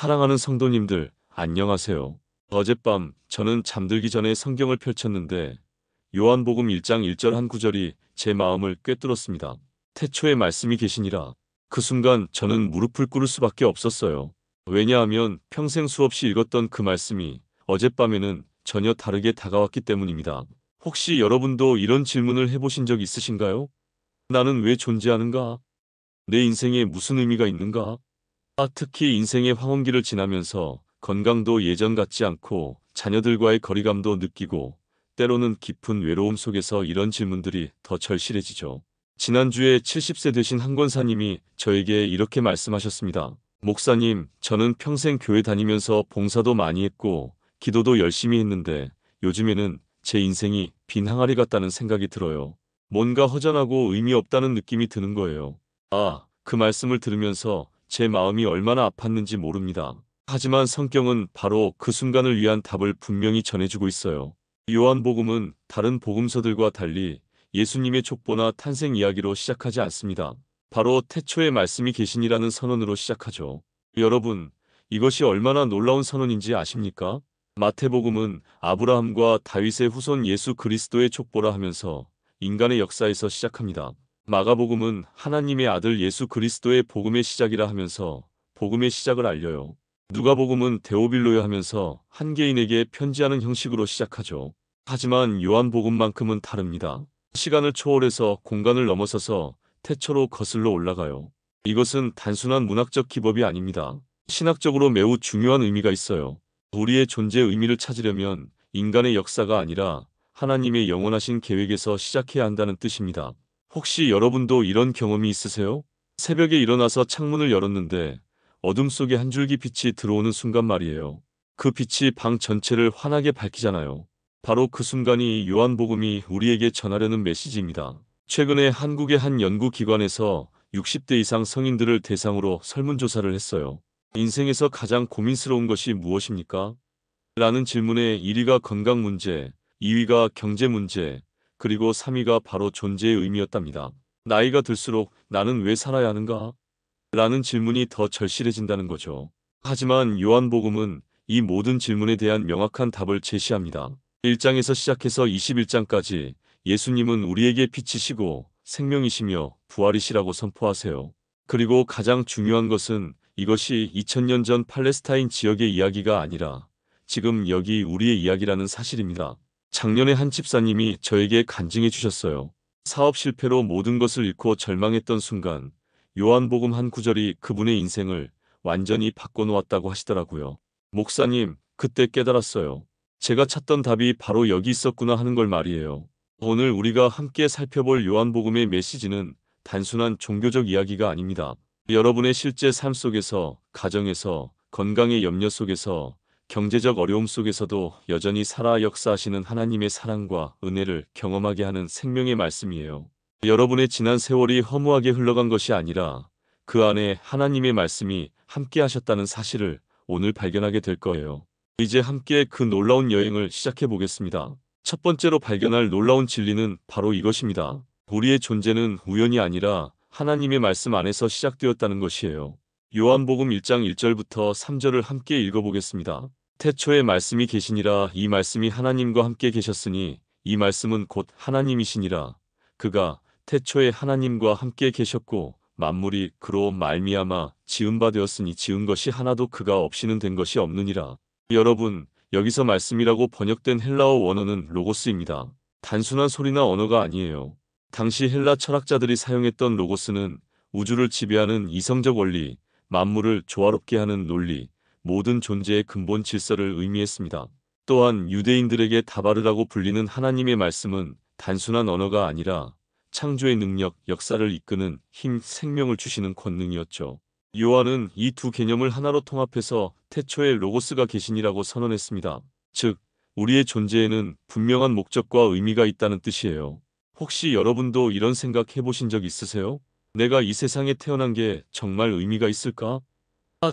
사랑하는 성도님들, 안녕하세요. 어젯밤 저는 잠들기 전에 성경을 펼쳤는데 요한복음 1장 1절 한 구절이 제 마음을 꿰뚫었습니다. 태초에 말씀이 계시니라. 그 순간 저는 무릎을 꿇을 수밖에 없었어요. 왜냐하면 평생 수없이 읽었던 그 말씀이 어젯밤에는 전혀 다르게 다가왔기 때문입니다. 혹시 여러분도 이런 질문을 해보신 적 있으신가요? 나는 왜 존재하는가? 내 인생에 무슨 의미가 있는가? 특히 인생의 황혼기를 지나면서 건강도 예전 같지 않고 자녀들과의 거리감도 느끼고 때로는 깊은 외로움 속에서 이런 질문들이 더 절실해지죠. 지난주에 70세 되신 한 권사님이 저에게 이렇게 말씀하셨습니다. 목사님, 저는 평생 교회 다니면서 봉사도 많이 했고 기도도 열심히 했는데 요즘에는 제 인생이 빈 항아리 같다는 생각이 들어요. 뭔가 허전하고 의미 없다는 느낌이 드는 거예요. 그 말씀을 들으면서 제 마음이 얼마나 아팠는지 모릅니다. 하지만 성경은 바로 그 순간을 위한 답을 분명히 전해주고 있어요. 요한복음은 다른 복음서들과 달리 예수님의 족보나 탄생 이야기로 시작하지 않습니다. 바로 태초에 말씀이 계시니라는 선언으로 시작하죠. 여러분, 이것이 얼마나 놀라운 선언인지 아십니까? 마태복음은 아브라함과 다윗의 후손 예수 그리스도의 족보라 하면서 인간의 역사에서 시작합니다. 마가복음은 하나님의 아들 예수 그리스도의 복음의 시작이라 하면서 복음의 시작을 알려요. 누가복음은 데오빌로여 하면서 한 개인에게 편지하는 형식으로 시작하죠. 하지만 요한복음만큼은 다릅니다. 시간을 초월해서 공간을 넘어서서 태초로 거슬러 올라가요. 이것은 단순한 문학적 기법이 아닙니다. 신학적으로 매우 중요한 의미가 있어요. 우리의 존재의 의미를 찾으려면 인간의 역사가 아니라 하나님의 영원하신 계획에서 시작해야 한다는 뜻입니다. 혹시 여러분도 이런 경험이 있으세요? 새벽에 일어나서 창문을 열었는데 어둠 속에 한 줄기 빛이 들어오는 순간 말이에요. 그 빛이 방 전체를 환하게 밝히잖아요. 바로 그 순간이 요한복음이 우리에게 전하려는 메시지입니다. 최근에 한국의 한 연구기관에서 60대 이상 성인들을 대상으로 설문조사를 했어요. 인생에서 가장 고민스러운 것이 무엇입니까? 라는 질문에 1위가 건강 문제, 2위가 경제 문제, 그리고 3위가 바로 존재의 의미였답니다. 나이가 들수록 나는 왜 살아야 하는가? 라는 질문이 더 절실해진다는 거죠. 하지만 요한복음은 이 모든 질문에 대한 명확한 답을 제시합니다. 1장에서 시작해서 21장까지 예수님은 우리에게 빛이시고 생명이시며 부활이시라고 선포하세요. 그리고 가장 중요한 것은 이것이 2000년 전 팔레스타인 지역의 이야기가 아니라 지금 여기 우리의 이야기라는 사실입니다. 작년에 한 집사님이 저에게 간증해 주셨어요. 사업 실패로 모든 것을 잃고 절망했던 순간 요한복음 한 구절이 그분의 인생을 완전히 바꿔놓았다고 하시더라고요. 목사님, 그때 깨달았어요. 제가 찾던 답이 바로 여기 있었구나 하는 걸 말이에요. 오늘 우리가 함께 살펴볼 요한복음의 메시지는 단순한 종교적 이야기가 아닙니다. 여러분의 실제 삶 속에서, 가정에서, 건강의 염려 속에서, 경제적 어려움 속에서도 여전히 살아 역사하시는 하나님의 사랑과 은혜를 경험하게 하는 생명의 말씀이에요. 여러분의 지난 세월이 허무하게 흘러간 것이 아니라 그 안에 하나님의 말씀이 함께 하셨다는 사실을 오늘 발견하게 될 거예요. 이제 함께 그 놀라운 여행을 시작해 보겠습니다. 첫 번째로 발견할 놀라운 진리는 바로 이것입니다. 우리의 존재는 우연이 아니라 하나님의 말씀 안에서 시작되었다는 것이에요. 요한복음 1장 1절부터 3절을 함께 읽어보겠습니다. 태초에 말씀이 계시니라. 이 말씀이 하나님과 함께 계셨으니 이 말씀은 곧 하나님이시니라. 그가 태초에 하나님과 함께 계셨고 만물이 그로 말미암아 지은 바 되었으니 지은 것이 하나도 그가 없이는 된 것이 없느니라. 여러분, 여기서 말씀이라고 번역된 헬라어 원어는 로고스입니다. 단순한 소리나 언어가 아니에요. 당시 헬라 철학자들이 사용했던 로고스는 우주를 지배하는 이성적 원리, 만물을 조화롭게 하는 논리, 모든 존재의 근본 질서를 의미했습니다. 또한 유대인들에게 다바르라고 불리는 하나님의 말씀은 단순한 언어가 아니라 창조의 능력, 역사를 이끄는 힘, 생명을 주시는 권능이었죠. 요한은 이 두 개념을 하나로 통합해서 태초에 로고스가 계시니라고 선언했습니다. 즉, 우리의 존재에는 분명한 목적과 의미가 있다는 뜻이에요. 혹시 여러분도 이런 생각 해보신 적 있으세요? 내가 이 세상에 태어난 게 정말 의미가 있을까?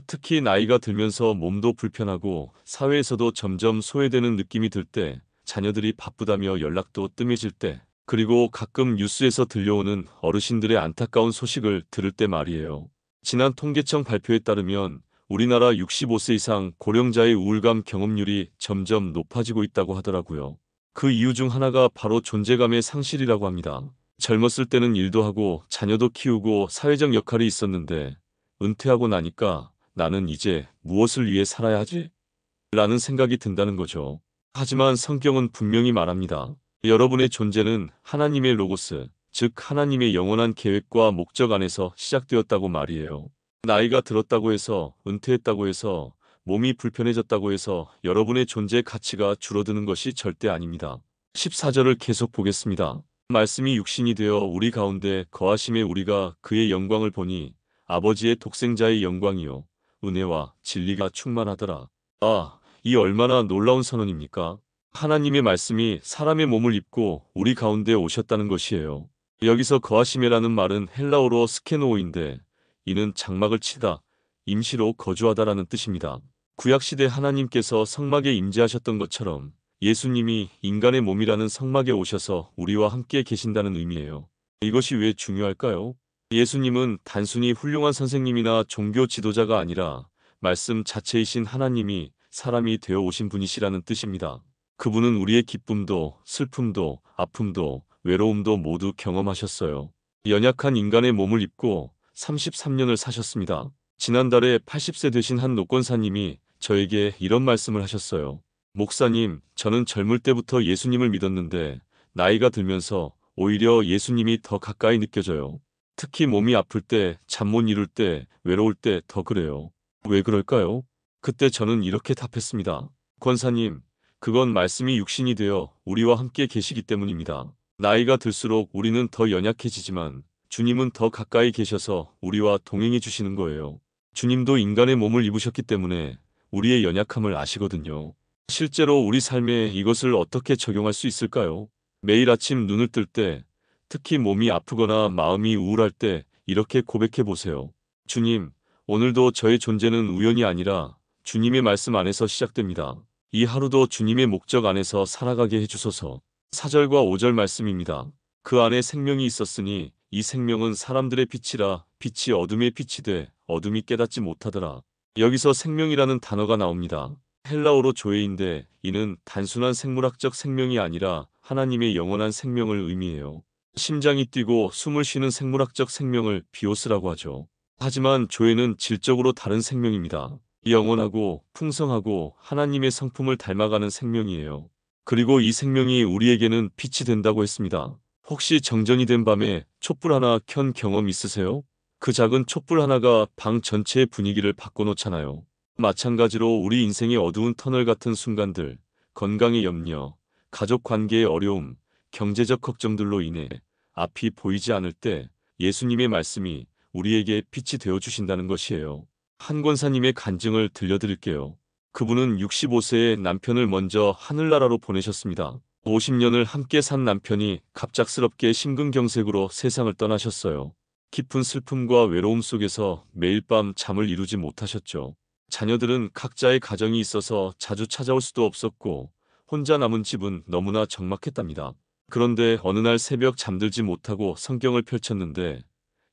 특히 나이가 들면서 몸도 불편하고 사회에서도 점점 소외되는 느낌이 들 때, 자녀들이 바쁘다며 연락도 뜸해질 때, 그리고 가끔 뉴스에서 들려오는 어르신들의 안타까운 소식을 들을 때 말이에요. 지난 통계청 발표에 따르면 우리나라 65세 이상 고령자의 우울감 경험률이 점점 높아지고 있다고 하더라고요. 그 이유 중 하나가 바로 존재감의 상실이라고 합니다. 젊었을 때는 일도 하고 자녀도 키우고 사회적 역할이 있었는데 은퇴하고 나니까 나는 이제 무엇을 위해 살아야 하지? 라는 생각이 든다는 거죠. 하지만 성경은 분명히 말합니다. 여러분의 존재는 하나님의 로고스, 즉 하나님의 영원한 계획과 목적 안에서 시작되었다고 말이에요. 나이가 들었다고 해서, 은퇴했다고 해서, 몸이 불편해졌다고 해서 여러분의 존재의 가치가 줄어드는 것이 절대 아닙니다. 14절을 계속 보겠습니다. 말씀이 육신이 되어 우리 가운데 거하심에 우리가 그의 영광을 보니 아버지의 독생자의 영광이요 은혜와 진리가 충만하더라. 아, 이 얼마나 놀라운 선언입니까? 하나님의 말씀이 사람의 몸을 입고 우리 가운데 오셨다는 것이에요. 여기서 거하심이라는 말은 헬라어로 스케노오인데 이는 장막을 치다, 임시로 거주하다라는 뜻입니다. 구약시대 하나님께서 성막에 임재하셨던 것처럼 예수님이 인간의 몸이라는 성막에 오셔서 우리와 함께 계신다는 의미예요. 이것이 왜 중요할까요? 예수님은 단순히 훌륭한 선생님이나 종교 지도자가 아니라 말씀 자체이신 하나님이 사람이 되어 오신 분이시라는 뜻입니다. 그분은 우리의 기쁨도 슬픔도 아픔도 외로움도 모두 경험하셨어요. 연약한 인간의 몸을 입고 33년을 사셨습니다. 지난달에 80세 되신 한 노권사님이 저에게 이런 말씀을 하셨어요. 목사님, 저는 젊을 때부터 예수님을 믿었는데 나이가 들면서 오히려 예수님이 더 가까이 느껴져요. 특히 몸이 아플 때, 잠 못 이룰 때, 외로울 때 더 그래요. 왜 그럴까요? 그때 저는 이렇게 답했습니다. 권사님, 그건 말씀이 육신이 되어 우리와 함께 계시기 때문입니다. 나이가 들수록 우리는 더 연약해지지만 주님은 더 가까이 계셔서 우리와 동행해 주시는 거예요. 주님도 인간의 몸을 입으셨기 때문에 우리의 연약함을 아시거든요. 실제로 우리 삶에 이것을 어떻게 적용할 수 있을까요? 매일 아침 눈을 뜰 때, 특히 몸이 아프거나 마음이 우울할 때 이렇게 고백해 보세요. 주님, 오늘도 저의 존재는 우연이 아니라 주님의 말씀 안에서 시작됩니다. 이 하루도 주님의 목적 안에서 살아가게 해주소서. 4절과 5절 말씀입니다. 그 안에 생명이 있었으니 이 생명은 사람들의 빛이라 빛이 어둠에 빛이 돼 어둠이 깨닫지 못하더라. 여기서 생명이라는 단어가 나옵니다. 헬라어로 조에인데 이는 단순한 생물학적 생명이 아니라 하나님의 영원한 생명을 의미해요. 심장이 뛰고 숨을 쉬는 생물학적 생명을 비오스라고 하죠. 하지만 조에는 질적으로 다른 생명입니다. 영원하고 풍성하고 하나님의 성품을 닮아가는 생명이에요. 그리고 이 생명이 우리에게는 빛이 된다고 했습니다. 혹시 정전이 된 밤에 촛불 하나 켠 경험 있으세요? 그 작은 촛불 하나가 방 전체의 분위기를 바꿔놓잖아요. 마찬가지로 우리 인생의 어두운 터널 같은 순간들, 건강의 염려, 가족 관계의 어려움, 경제적 걱정들로 인해 앞이 보이지 않을 때 예수님의 말씀이 우리에게 빛이 되어주신다는 것이에요. 한 권사님의 간증을 들려드릴게요. 그분은 65세의 남편을 먼저 하늘나라로 보내셨습니다. 50년을 함께 산 남편이 갑작스럽게 심근경색으로 세상을 떠나셨어요. 깊은 슬픔과 외로움 속에서 매일 밤 잠을 이루지 못하셨죠. 자녀들은 각자의 가정이 있어서 자주 찾아올 수도 없었고 혼자 남은 집은 너무나 적막했답니다. 그런데 어느 날 새벽 잠들지 못하고 성경을 펼쳤는데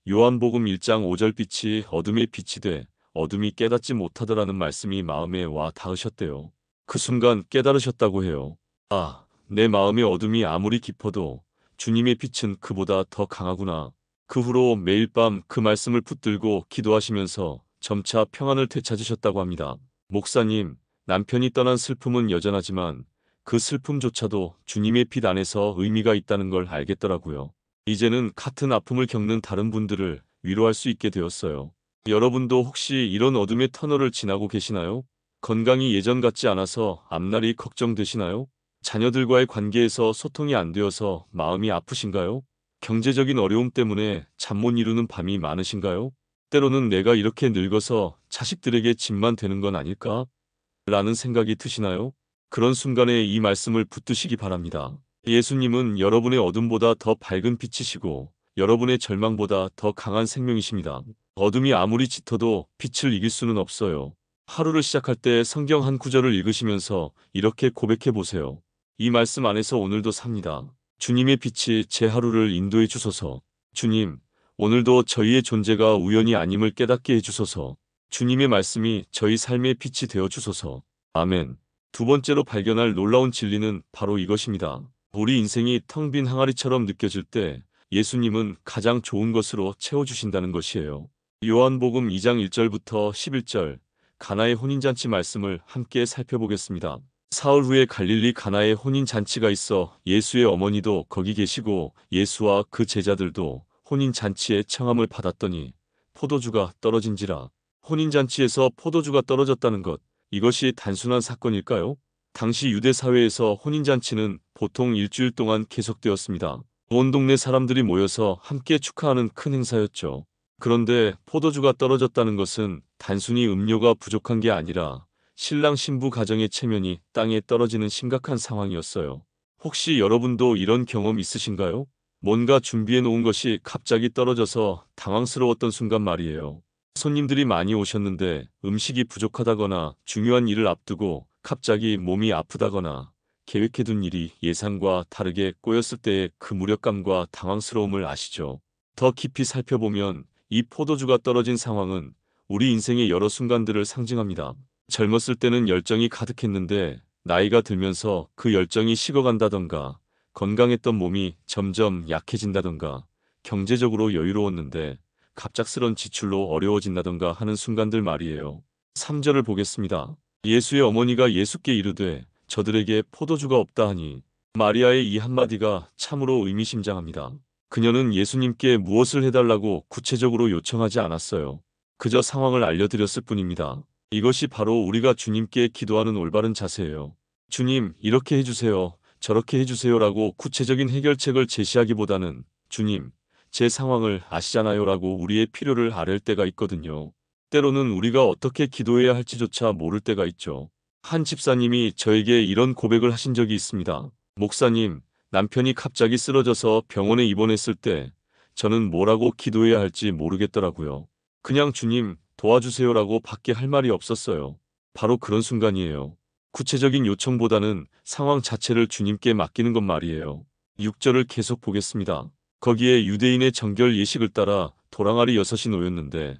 요한복음 1장 5절 빛이 어둠에 빛이 돼 어둠이 깨닫지 못하더라는 말씀이 마음에 와 닿으셨대요. 그 순간 깨달으셨다고 해요. 아, 내 마음의 어둠이 아무리 깊어도 주님의 빛은 그보다 더 강하구나. 그 후로 매일 밤 그 말씀을 붙들고 기도하시면서 점차 평안을 되찾으셨다고 합니다. 목사님, 남편이 떠난 슬픔은 여전하지만 그 슬픔조차도 주님의 빛 안에서 의미가 있다는 걸 알겠더라고요. 이제는 같은 아픔을 겪는 다른 분들을 위로할 수 있게 되었어요. 여러분도 혹시 이런 어둠의 터널을 지나고 계시나요? 건강이 예전 같지 않아서 앞날이 걱정되시나요? 자녀들과의 관계에서 소통이 안 되어서 마음이 아프신가요? 경제적인 어려움 때문에 잠 못 이루는 밤이 많으신가요? 때로는 내가 이렇게 늙어서 자식들에게 짐만 되는 건 아닐까? 라는 생각이 드시나요? 그런 순간에 이 말씀을 붙드시기 바랍니다. 예수님은 여러분의 어둠보다 더 밝은 빛이시고 여러분의 절망보다 더 강한 생명이십니다. 어둠이 아무리 짙어도 빛을 이길 수는 없어요. 하루를 시작할 때 성경 한 구절을 읽으시면서 이렇게 고백해 보세요. 이 말씀 안에서 오늘도 삽니다. 주님의 빛이 제 하루를 인도해 주소서. 주님, 오늘도 저희의 존재가 우연이 아님을 깨닫게 해 주소서. 주님의 말씀이 저희 삶의 빛이 되어 주소서. 아멘. 두 번째로 발견할 놀라운 진리는 바로 이것입니다. 우리 인생이 텅 빈 항아리처럼 느껴질 때 예수님은 가장 좋은 것으로 채워주신다는 것이에요. 요한복음 2장 1절부터 11절 가나의 혼인잔치 말씀을 함께 살펴보겠습니다. 사흘 후에 갈릴리 가나에 혼인잔치가 있어 예수의 어머니도 거기 계시고 예수와 그 제자들도 혼인잔치에 청함을 받았더니 포도주가 떨어진지라. 혼인잔치에서 포도주가 떨어졌다는 것, 이것이 단순한 사건일까요? 당시 유대 사회에서 혼인잔치는 보통 일주일 동안 계속되었습니다. 온 동네 사람들이 모여서 함께 축하하는 큰 행사였죠. 그런데 포도주가 떨어졌다는 것은 단순히 음료가 부족한 게 아니라 신랑 신부 가정의 체면이 땅에 떨어지는 심각한 상황이었어요. 혹시 여러분도 이런 경험 있으신가요? 뭔가 준비해 놓은 것이 갑자기 떨어져서 당황스러웠던 순간 말이에요. 손님들이 많이 오셨는데 음식이 부족하다거나 중요한 일을 앞두고 갑자기 몸이 아프다거나 계획해둔 일이 예상과 다르게 꼬였을 때의 그 무력감과 당황스러움을 아시죠? 더 깊이 살펴보면 이 포도주가 떨어진 상황은 우리 인생의 여러 순간들을 상징합니다. 젊었을 때는 열정이 가득했는데 나이가 들면서 그 열정이 식어간다던가 건강했던 몸이 점점 약해진다던가 경제적으로 여유로웠는데 갑작스런 지출로 어려워진다던가 하는 순간들 말이에요. 3절을 보겠습니다. 예수의 어머니가 예수께 이르되 저들에게 포도주가 없다 하니 마리아의 이 한마디가 참으로 의미심장합니다. 그녀는 예수님께 무엇을 해달라고 구체적으로 요청하지 않았어요. 그저 상황을 알려드렸을 뿐입니다. 이것이 바로 우리가 주님께 기도하는 올바른 자세예요. 주님, 이렇게 해주세요. 저렇게 해주세요라고 구체적인 해결책을 제시하기보다는 주님, 제 상황을 아시잖아요라고 우리의 필요를 아뢰을 때가 있거든요. 때로는 우리가 어떻게 기도해야 할지조차 모를 때가 있죠. 한 집사님이 저에게 이런 고백을 하신 적이 있습니다. 목사님, 남편이 갑자기 쓰러져서 병원에 입원했을 때 저는 뭐라고 기도해야 할지 모르겠더라고요. 그냥 주님 도와주세요라고 밖에 할 말이 없었어요. 바로 그런 순간이에요. 구체적인 요청보다는 상황 자체를 주님께 맡기는 것 말이에요. 6절을 계속 보겠습니다. 거기에 유대인의 정결 예식을 따라 도랑아리 6이 놓였는데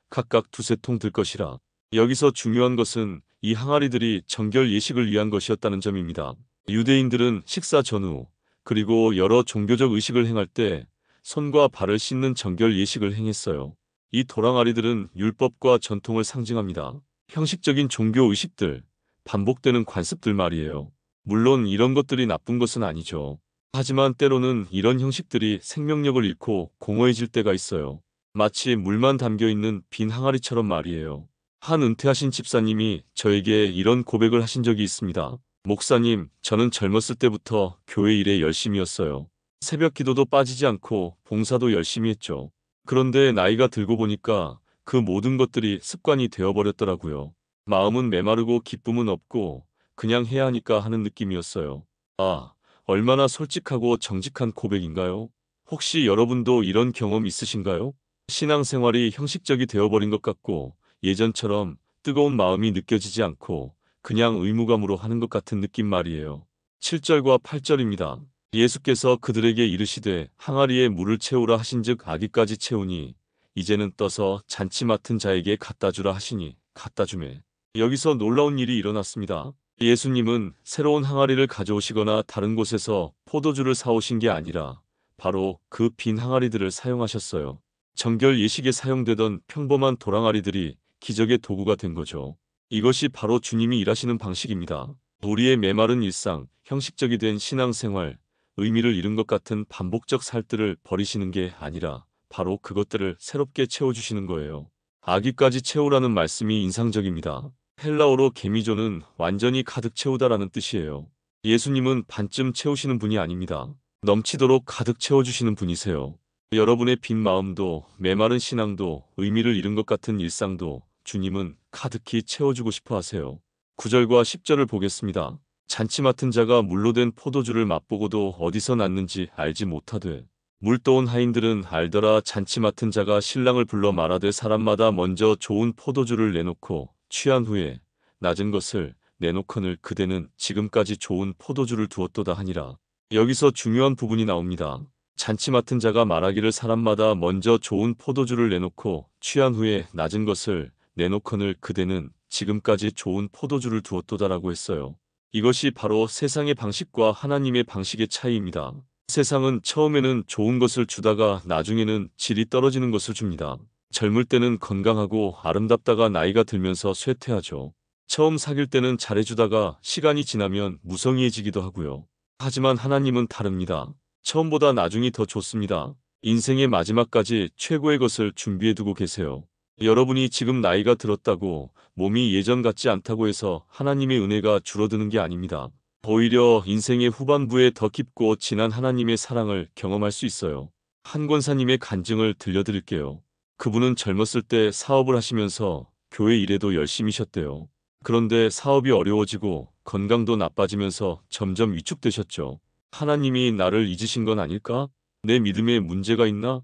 각각 두세 통 들 것이라. 여기서 중요한 것은 이 항아리들이 정결 예식을 위한 것이었다는 점입니다. 유대인들은 식사 전후 그리고 여러 종교적 의식을 행할 때 손과 발을 씻는 정결 예식을 행했어요. 이 도랑아리들은 율법과 전통을 상징합니다. 형식적인 종교 의식들, 반복되는 관습들 말이에요. 물론 이런 것들이 나쁜 것은 아니죠. 하지만 때로는 이런 형식들이 생명력을 잃고 공허해질 때가 있어요. 마치 물만 담겨있는 빈 항아리처럼 말이에요. 한 은퇴하신 집사님이 저에게 이런 고백을 하신 적이 있습니다. 목사님, 저는 젊었을 때부터 교회 일에 열심이었어요. 새벽 기도도 빠지지 않고 봉사도 열심히 했죠. 그런데 나이가 들고 보니까 그 모든 것들이 습관이 되어버렸더라고요. 마음은 메마르고 기쁨은 없고 그냥 해야 하니까 하는 느낌이었어요. 아, 얼마나 솔직하고 정직한 고백인가요? 혹시 여러분도 이런 경험 있으신가요? 신앙생활이 형식적이 되어버린 것 같고 예전처럼 뜨거운 마음이 느껴지지 않고 그냥 의무감으로 하는 것 같은 느낌 말이에요. 7절과 8절입니다. 예수께서 그들에게 이르시되 항아리에 물을 채우라 하신즉 아기까지 채우니 이제는 떠서 잔치 맡은 자에게 갖다 주라 하시니 갖다 주매. 여기서 놀라운 일이 일어났습니다. 예수님은 새로운 항아리를 가져오시거나 다른 곳에서 포도주를 사오신 게 아니라 바로 그 빈 항아리들을 사용하셨어요. 정결 예식에 사용되던 평범한 도랑아리들이 기적의 도구가 된 거죠. 이것이 바로 주님이 일하시는 방식입니다. 우리의 메마른 일상, 형식적이 된 신앙생활, 의미를 잃은 것 같은 반복적 살들을 버리시는 게 아니라 바로 그것들을 새롭게 채워주시는 거예요. 아기까지 채우라는 말씀이 인상적입니다. 헬라어로 게미조는 완전히 가득 채우다라는 뜻이에요. 예수님은 반쯤 채우시는 분이 아닙니다. 넘치도록 가득 채워주시는 분이세요. 여러분의 빈 마음도 메마른 신앙도 의미를 잃은 것 같은 일상도 주님은 가득히 채워주고 싶어 하세요. 9절과 10절을 보겠습니다. 잔치 맡은 자가 물로 된 포도주를 맛보고도 어디서 났는지 알지 못하되 물 떠온 하인들은 알더라. 잔치 맡은 자가 신랑을 불러 말하되 사람마다 먼저 좋은 포도주를 내놓고 취한 후에 낮은 것을 내놓거늘 그대는 지금까지 좋은 포도주를 두었도다 하니라. 여기서 중요한 부분이 나옵니다. 잔치 맡은 자가 말하기를 사람마다 먼저 좋은 포도주를 내놓고 취한 후에 낮은 것을 내놓거늘 그대는 지금까지 좋은 포도주를 두었도다라고 했어요. 이것이 바로 세상의 방식과 하나님의 방식의 차이입니다. 세상은 처음에는 좋은 것을 주다가 나중에는 질이 떨어지는 것을 줍니다. 젊을 때는 건강하고 아름답다가 나이가 들면서 쇠퇴하죠. 처음 사귈 때는 잘해주다가 시간이 지나면 무성의해지기도 하고요. 하지만 하나님은 다릅니다. 처음보다 나중이 더 좋습니다. 인생의 마지막까지 최고의 것을 준비해두고 계세요. 여러분이 지금 나이가 들었다고 몸이 예전 같지 않다고 해서 하나님의 은혜가 줄어드는 게 아닙니다. 오히려 인생의 후반부에 더 깊고 진한 하나님의 사랑을 경험할 수 있어요. 한 권사님의 간증을 들려드릴게요. 그분은 젊었을 때 사업을 하시면서 교회 일에도 열심히셨대요. 그런데 사업이 어려워지고 건강도 나빠지면서 점점 위축되셨죠. 하나님이 나를 잊으신 건 아닐까? 내 믿음에 문제가 있나?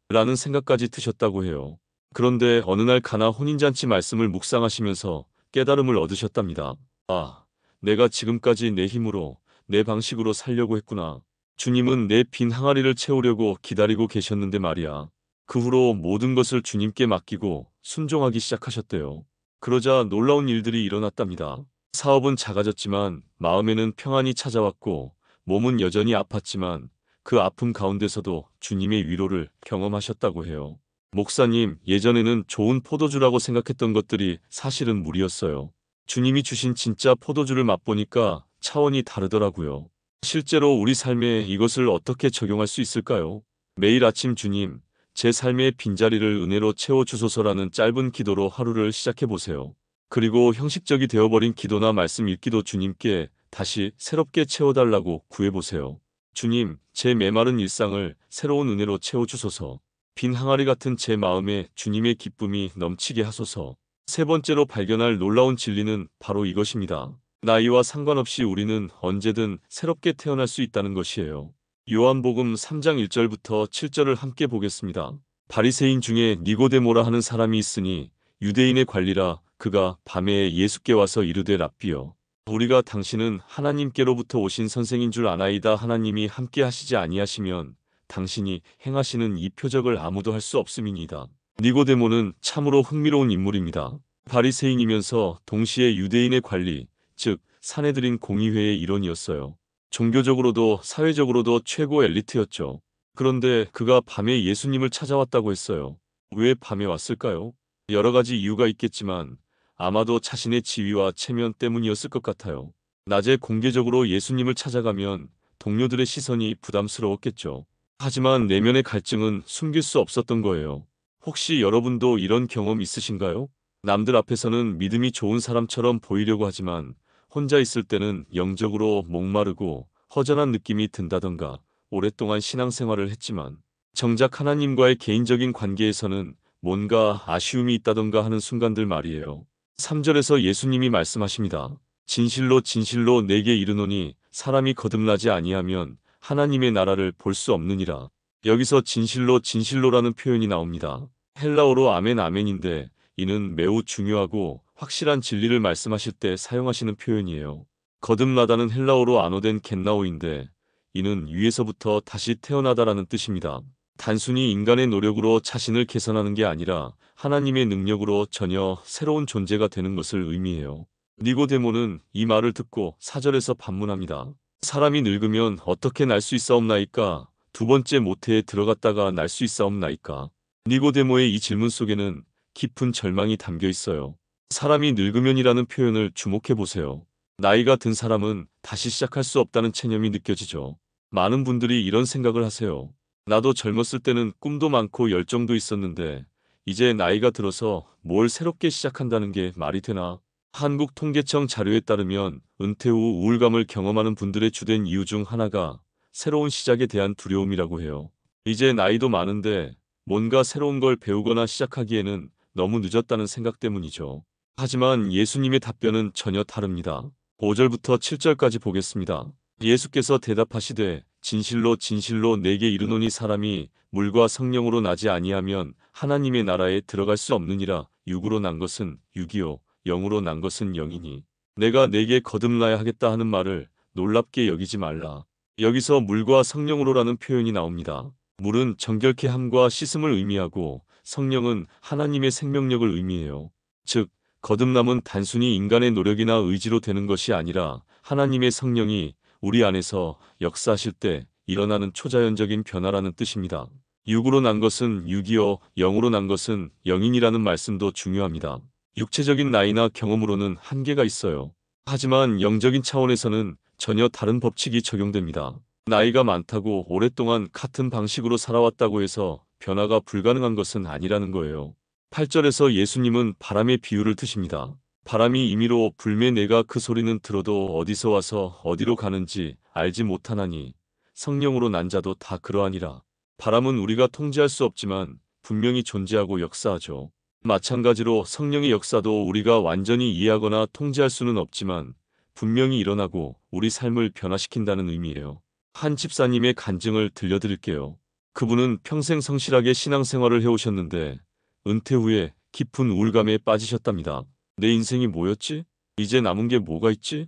라는 생각까지 드셨다고 해요. 그런데 어느 날 가나 혼인잔치 말씀을 묵상하시면서 깨달음을 얻으셨답니다. 아, 내가 지금까지 내 힘으로, 내 방식으로 살려고 했구나. 주님은 내 빈 항아리를 채우려고 기다리고 계셨는데 말이야. 그 후로 모든 것을 주님께 맡기고 순종하기 시작하셨대요. 그러자 놀라운 일들이 일어났답니다. 사업은 작아졌지만 마음에는 평안이 찾아왔고 몸은 여전히 아팠지만 그 아픔 가운데서도 주님의 위로를 경험하셨다고 해요. 목사님, 예전에는 좋은 포도주라고 생각했던 것들이 사실은 물이었어요. 주님이 주신 진짜 포도주를 맛보니까 차원이 다르더라고요. 실제로 우리 삶에 이것을 어떻게 적용할 수 있을까요? 매일 아침 주님, 제 삶의 빈자리를 은혜로 채워주소서라는 짧은 기도로 하루를 시작해보세요. 그리고 형식적이 되어버린 기도나 말씀 읽기도 주님께 다시 새롭게 채워달라고 구해보세요. 주님, 제 메마른 일상을 새로운 은혜로 채워주소서. 빈 항아리 같은 제 마음에 주님의 기쁨이 넘치게 하소서. 세 번째로 발견할 놀라운 진리는 바로 이것입니다. 나이와 상관없이 우리는 언제든 새롭게 태어날 수 있다는 것이에요. 요한복음 3장 1절부터 7절을 함께 보겠습니다. 바리새인 중에 니고데모라 하는 사람이 있으니 유대인의 관리라. 그가 밤에 예수께 와서 이르되 랍비여, 우리가 당신은 하나님께로부터 오신 선생인 줄 아나이다. 하나님이 함께 하시지 아니하시면 당신이 행하시는 이 표적을 아무도 할 수 없음이니이다. 니고데모는 참으로 흥미로운 인물입니다. 바리새인이면서 동시에 유대인의 관리, 즉 사내들인 공의회의 일원이었어요. 종교적으로도 사회적으로도 최고 엘리트였죠. 그런데 그가 밤에 예수님을 찾아왔다고 했어요. 왜 밤에 왔을까요? 여러 가지 이유가 있겠지만 아마도 자신의 지위와 체면 때문이었을 것 같아요. 낮에 공개적으로 예수님을 찾아가면 동료들의 시선이 부담스러웠겠죠. 하지만 내면의 갈증은 숨길 수 없었던 거예요. 혹시 여러분도 이런 경험 있으신가요? 남들 앞에서는 믿음이 좋은 사람처럼 보이려고 하지만 혼자 있을 때는 영적으로 목마르고 허전한 느낌이 든다던가, 오랫동안 신앙생활을 했지만 정작 하나님과의 개인적인 관계에서는 뭔가 아쉬움이 있다던가 하는 순간들 말이에요. 3절에서 예수님이 말씀하십니다. 진실로 진실로 내게 이르노니 사람이 거듭나지 아니하면 하나님의 나라를 볼 수 없느니라. 여기서 진실로 진실로라는 표현이 나옵니다. 헬라어로 아멘 아멘인데 이는 매우 중요하고 확실한 진리를 말씀하실 때 사용하시는 표현이에요. 거듭나다는 헬라어로 안어된 겟나오인데 이는 위에서부터 다시 태어나다라는 뜻입니다. 단순히 인간의 노력으로 자신을 개선하는 게 아니라 하나님의 능력으로 전혀 새로운 존재가 되는 것을 의미해요. 니고데모는 이 말을 듣고 4절에서 반문합니다. 사람이 늙으면 어떻게 날 수 있사옵나이까? 두 번째 모태에 들어갔다가 날 수 있사옵나이까? 니고데모의 이 질문 속에는 깊은 절망이 담겨 있어요. 사람이 늙으면이라는 표현을 주목해 보세요. 나이가 든 사람은 다시 시작할 수 없다는 체념이 느껴지죠. 많은 분들이 이런 생각을 하세요. 나도 젊었을 때는 꿈도 많고 열정도 있었는데 이제 나이가 들어서 뭘 새롭게 시작한다는 게 말이 되나? 한국통계청 자료에 따르면 은퇴 후 우울감을 경험하는 분들의 주된 이유 중 하나가 새로운 시작에 대한 두려움이라고 해요. 이제 나이도 많은데 뭔가 새로운 걸 배우거나 시작하기에는 너무 늦었다는 생각 때문이죠. 하지만 예수님의 답변은 전혀 다릅니다. 5절부터 7절까지 보겠습니다. 예수께서 대답하시되 진실로 진실로 내게 이르노니 사람이 물과 성령으로 나지 아니하면 하나님의 나라에 들어갈 수 없느니라. 육으로 난 것은 육이요 영으로 난 것은 영이니 내가 내게 거듭나야 하겠다 하는 말을 놀랍게 여기지 말라. 여기서 물과 성령으로라는 표현이 나옵니다. 물은 정결케 함과 씻음을 의미하고 성령은 하나님의 생명력을 의미해요. 즉, 거듭남은 단순히 인간의 노력이나 의지로 되는 것이 아니라 하나님의 성령이 우리 안에서 역사하실 때 일어나는 초자연적인 변화라는 뜻입니다. 육으로 난 것은 육이요, 영으로 난 것은 영인이라는 말씀도 중요합니다. 육체적인 나이나 경험으로는 한계가 있어요. 하지만 영적인 차원에서는 전혀 다른 법칙이 적용됩니다. 나이가 많다고 오랫동안 같은 방식으로 살아왔다고 해서 변화가 불가능한 것은 아니라는 거예요. 8절에서 예수님은 바람의 비유를 드십니다. 바람이 임의로 불매 내가 그 소리는 들어도 어디서 와서 어디로 가는지 알지 못하나니 성령으로 난 자도 다 그러하니라. 바람은 우리가 통제할 수 없지만 분명히 존재하고 역사하죠. 마찬가지로 성령의 역사도 우리가 완전히 이해하거나 통제할 수는 없지만 분명히 일어나고 우리 삶을 변화시킨다는 의미예요. 한 집사님의 간증을 들려드릴게요. 그분은 평생 성실하게 신앙생활을 해오셨는데 은퇴 후에 깊은 우울감에 빠지셨답니다. 내 인생이 뭐였지? 이제 남은 게 뭐가 있지?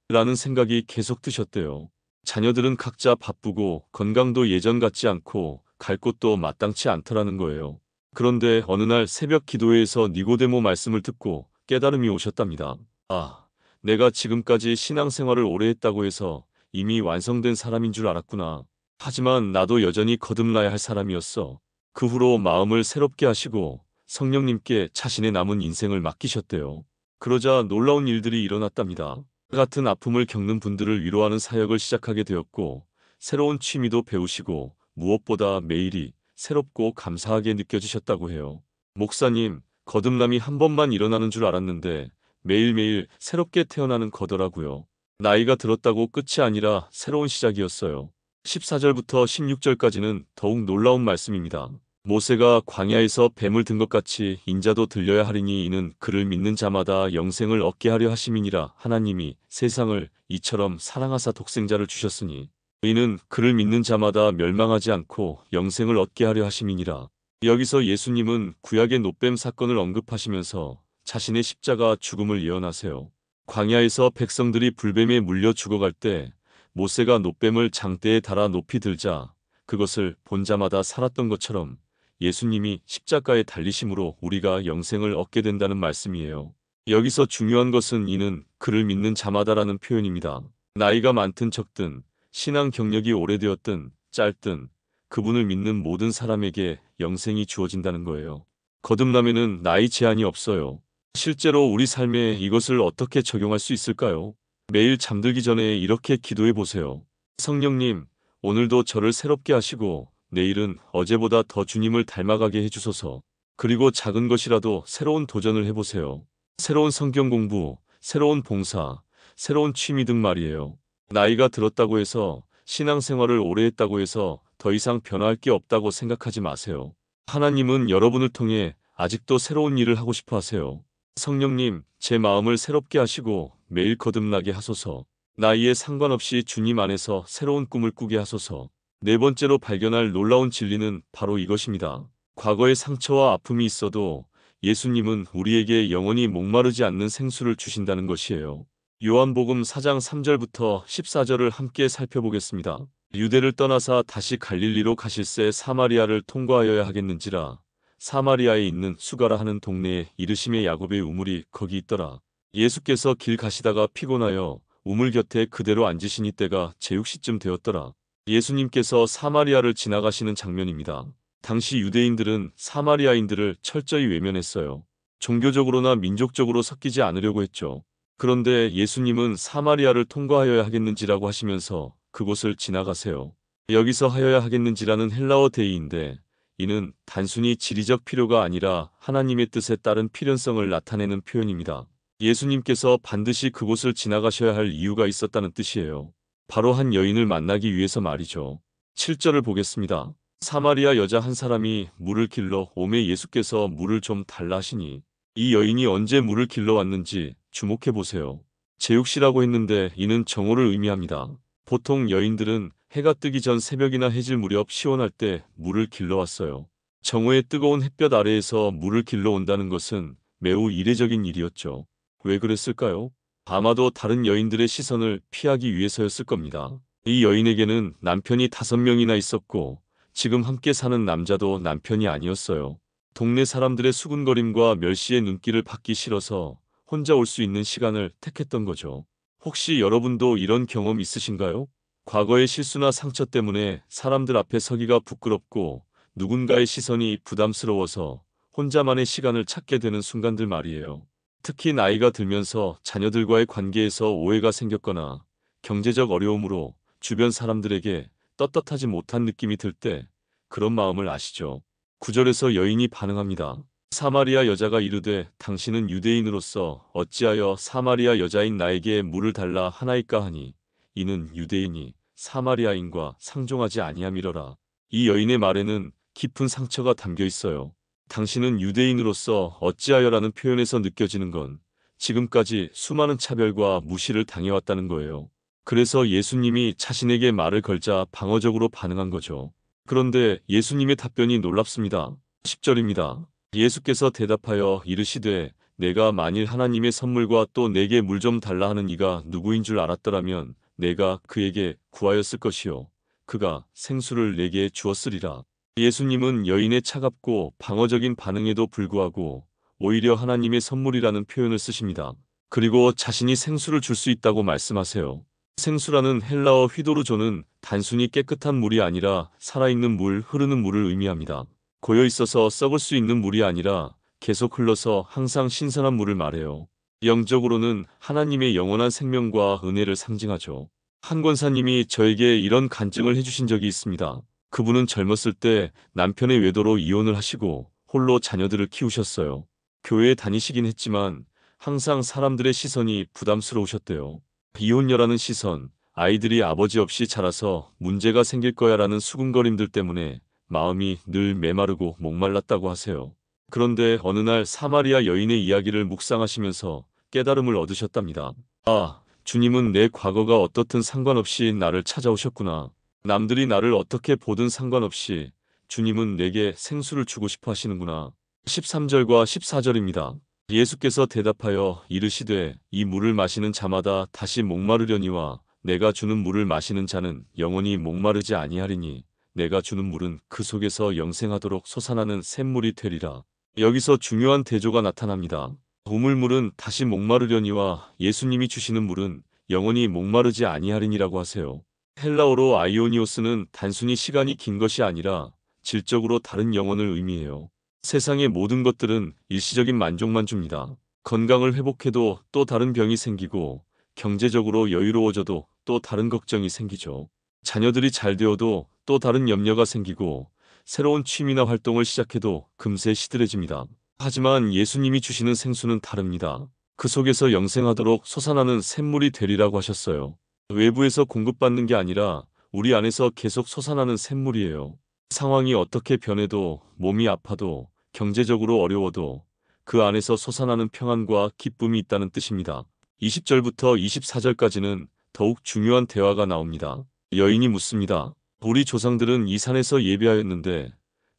라는 생각이 계속 드셨대요. 자녀들은 각자 바쁘고 건강도 예전 같지 않고 갈 곳도 마땅치 않더라는 거예요. 그런데 어느 날 새벽 기도회에서 니고데모 말씀을 듣고 깨달음이 오셨답니다. 아, 내가 지금까지 신앙생활을 오래 했다고 해서 이미 완성된 사람인 줄 알았구나. 하지만 나도 여전히 거듭나야 할 사람이었어. 그 후로 마음을 새롭게 하시고 성령님께 자신의 남은 인생을 맡기셨대요. 그러자 놀라운 일들이 일어났답니다. 같은 아픔을 겪는 분들을 위로하는 사역을 시작하게 되었고 새로운 취미도 배우시고 무엇보다 매일이 새롭고 감사하게 느껴지셨다고 해요. 목사님, 거듭남이 한 번만 일어나는 줄 알았는데 매일매일 새롭게 태어나는 거더라고요. 나이가 들었다고 끝이 아니라 새로운 시작이었어요. 14절부터 16절까지는 더욱 놀라운 말씀입니다. 모세가 광야에서 뱀을 든 것 같이 인자도 들려야 하리니 이는 그를 믿는 자마다 영생을 얻게 하려 하심이니라. 하나님이 세상을 이처럼 사랑하사 독생자를 주셨으니 이는 그를 믿는 자마다 멸망하지 않고 영생을 얻게 하려 하심이니라. 여기서 예수님은 구약의 놋뱀 사건을 언급하시면서 자신의 십자가 죽음을 예언하세요. 광야에서 백성들이 불뱀에 물려 죽어갈 때 모세가 놋뱀을 장대에 달아 높이 들자 그것을 본 자마다 살았던 것처럼 예수님이 십자가에 달리심으로 우리가 영생을 얻게 된다는 말씀이에요. 여기서 중요한 것은 이는 그를 믿는 자마다라는 표현입니다. 나이가 많든 적든 신앙 경력이 오래되었든 짧든 그분을 믿는 모든 사람에게 영생이 주어진다는 거예요. 거듭남에는 나이 제한이 없어요. 실제로 우리 삶에 이것을 어떻게 적용할 수 있을까요? 매일 잠들기 전에 이렇게 기도해 보세요. 성령님, 오늘도 저를 새롭게 하시고 내일은 어제보다 더 주님을 닮아가게 해주소서. 그리고 작은 것이라도 새로운 도전을 해보세요. 새로운 성경 공부, 새로운 봉사, 새로운 취미 등 말이에요. 나이가 들었다고 해서 신앙생활을 오래 했다고 해서 더 이상 변화할 게 없다고 생각하지 마세요. 하나님은 여러분을 통해 아직도 새로운 일을 하고 싶어 하세요. 성령님, 제 마음을 새롭게 하시고 매일 거듭나게 하소서. 나이에 상관없이 주님 안에서 새로운 꿈을 꾸게 하소서. 네 번째로 발견할 놀라운 진리는 바로 이것입니다. 과거의 상처와 아픔이 있어도 예수님은 우리에게 영원히 목마르지 않는 생수를 주신다는 것이에요. 요한복음 4장 3절부터 14절을 함께 살펴보겠습니다. 유대를 떠나사 다시 갈릴리로 가실새 사마리아를 통과하여야 하겠는지라. 사마리아에 있는 수가라 하는 동네에 이르심에 야곱의 우물이 거기 있더라. 예수께서 길 가시다가 피곤하여 우물 곁에 그대로 앉으시니 때가 제육시쯤 되었더라. 예수님께서 사마리아를 지나가시는 장면입니다. 당시 유대인들은 사마리아인들을 철저히 외면했어요. 종교적으로나 민족적으로 섞이지 않으려고 했죠. 그런데 예수님은 사마리아를 통과하여야 하겠는지라고 하시면서 그곳을 지나가세요. 여기서 하여야 하겠는지라는 헬라어 대의인데 이는 단순히 지리적 필요가 아니라 하나님의 뜻에 따른 필연성을 나타내는 표현입니다. 예수님께서 반드시 그곳을 지나가셔야 할 이유가 있었다는 뜻이에요. 바로 한 여인을 만나기 위해서 말이죠. 7절을 보겠습니다. 사마리아 여자 한 사람이 물을 길러 오매 예수께서 물을 좀 달라 하시니 이 여인이 언제 물을 길러 왔는지 주목해 보세요. 제육시라고 했는데 이는 정오를 의미합니다. 보통 여인들은 해가 뜨기 전 새벽이나 해질 무렵 시원할 때 물을 길러 왔어요. 정오의 뜨거운 햇볕 아래에서 물을 길러 온다는 것은 매우 이례적인 일이었죠. 왜 그랬을까요? 아마도 다른 여인들의 시선을 피하기 위해서였을 겁니다. 이 여인에게는 남편이 5명이나 있었고 지금 함께 사는 남자도 남편이 아니었어요. 동네 사람들의 수군거림과 멸시의 눈길을 받기 싫어서 혼자 올 수 있는 시간을 택했던 거죠. 혹시 여러분도 이런 경험 있으신가요? 과거의 실수나 상처 때문에 사람들 앞에 서기가 부끄럽고 누군가의 시선이 부담스러워서 혼자만의 시간을 찾게 되는 순간들 말이에요. 특히 나이가 들면서 자녀들과의 관계에서 오해가 생겼거나 경제적 어려움으로 주변 사람들에게 떳떳하지 못한 느낌이 들 때 그런 마음을 아시죠? 9절에서 여인이 반응합니다. 사마리아 여자가 이르되 당신은 유대인으로서 어찌하여 사마리아 여자인 나에게 물을 달라 하나이까 하니 이는 유대인이 사마리아인과 상종하지 아니함이러라. 이 여인의 말에는 깊은 상처가 담겨 있어요. 당신은 유대인으로서 어찌하여라는 표현에서 느껴지는 건 지금까지 수많은 차별과 무시를 당해왔다는 거예요. 그래서 예수님이 자신에게 말을 걸자 방어적으로 반응한 거죠. 그런데 예수님의 답변이 놀랍습니다. 10절입니다. 예수께서 대답하여 이르시되 내가 만일 하나님의 선물과 또 내게 물 좀 달라 하는 이가 누구인 줄 알았더라면 내가 그에게 구하였을 것이요 그가 생수를 내게 주었으리라. 예수님은 여인의 차갑고 방어적인 반응에도 불구하고 오히려 하나님의 선물이라는 표현을 쓰십니다. 그리고 자신이 생수를 줄 수 있다고 말씀하세요. 생수라는 헬라어 휘도르조는 단순히 깨끗한 물이 아니라 살아있는 물, 흐르는 물을 의미합니다. 고여 있어서 썩을 수 있는 물이 아니라 계속 흘러서 항상 신선한 물을 말해요. 영적으로는 하나님의 영원한 생명과 은혜를 상징하죠. 한 권사님이 저에게 이런 간증을 해주신 적이 있습니다. 그분은 젊었을 때 남편의 외도로 이혼을 하시고 홀로 자녀들을 키우셨어요. 교회에 다니시긴 했지만 항상 사람들의 시선이 부담스러우셨대요. 이혼녀라는 시선, 아이들이 아버지 없이 자라서 문제가 생길 거야라는 수군거림들 때문에 마음이 늘 메마르고 목말랐다고 하세요. 그런데 어느 날 사마리아 여인의 이야기를 묵상하시면서 깨달음을 얻으셨답니다. 아, 주님은 내 과거가 어떻든 상관없이 나를 찾아오셨구나. 남들이 나를 어떻게 보든 상관없이 주님은 내게 생수를 주고 싶어 하시는구나. 13절과 14절입니다. 예수께서 대답하여 이르시되 이 물을 마시는 자마다 다시 목마르려니와 내가 주는 물을 마시는 자는 영원히 목마르지 아니하리니 내가 주는 물은 그 속에서 영생하도록 솟아나는 샘물이 되리라. 여기서 중요한 대조가 나타납니다. 우물물은 다시 목마르려니와 예수님이 주시는 물은 영원히 목마르지 아니하리니라고 하세요. 헬라어로 아이오니오스는 단순히 시간이 긴 것이 아니라 질적으로 다른 영혼을 의미해요. 세상의 모든 것들은 일시적인 만족만 줍니다. 건강을 회복해도 또 다른 병이 생기고 경제적으로 여유로워져도 또 다른 걱정이 생기죠. 자녀들이 잘 되어도 또 다른 염려가 생기고 새로운 취미나 활동을 시작해도 금세 시들해집니다. 하지만 예수님이 주시는 생수는 다릅니다. 그 속에서 영생하도록 솟아나는 샘물이 되리라고 하셨어요. 외부에서 공급받는 게 아니라 우리 안에서 계속 솟아나는 샘물이에요. 상황이 어떻게 변해도 몸이 아파도 경제적으로 어려워도 그 안에서 솟아나는 평안과 기쁨이 있다는 뜻입니다. 20절부터 24절까지는 더욱 중요한 대화가 나옵니다. 여인이 묻습니다. 우리 조상들은 이 산에서 예배하였는데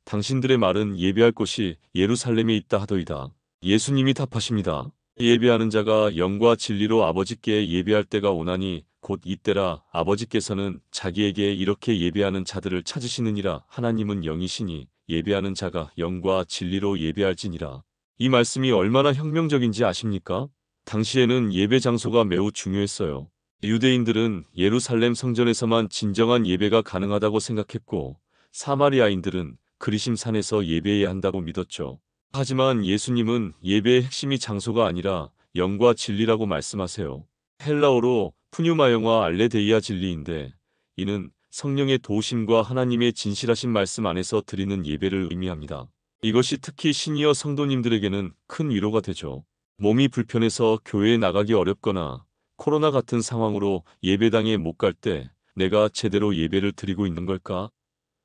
당신들의 말은 예배할 곳이 예루살렘에 있다 하더이다. 예수님이 답하십니다. 예배하는 자가 영과 진리로 아버지께 예배할 때가 오나니 곧 이때라. 아버지께서는 자기에게 이렇게 예배하는 자들을 찾으시느니라. 하나님은 영이시니 예배하는 자가 영과 진리로 예배할지니라. 이 말씀이 얼마나 혁명적인지 아십니까? 당시에는 예배 장소가 매우 중요했어요. 유대인들은 예루살렘 성전에서만 진정한 예배가 가능하다고 생각했고 사마리아인들은 그리심산에서 예배해야 한다고 믿었죠. 하지만 예수님은 예배의 핵심이 장소가 아니라 영과 진리라고 말씀하세요. 헬라어로 푸뉴마영과 알레데이아 진리인데 이는 성령의 도우심과 하나님의 진실하신 말씀 안에서 드리는 예배를 의미합니다. 이것이 특히 시니어 성도님들에게는 큰 위로가 되죠. 몸이 불편해서 교회에 나가기 어렵거나 코로나 같은 상황으로 예배당에 못 갈 때 내가 제대로 예배를 드리고 있는 걸까?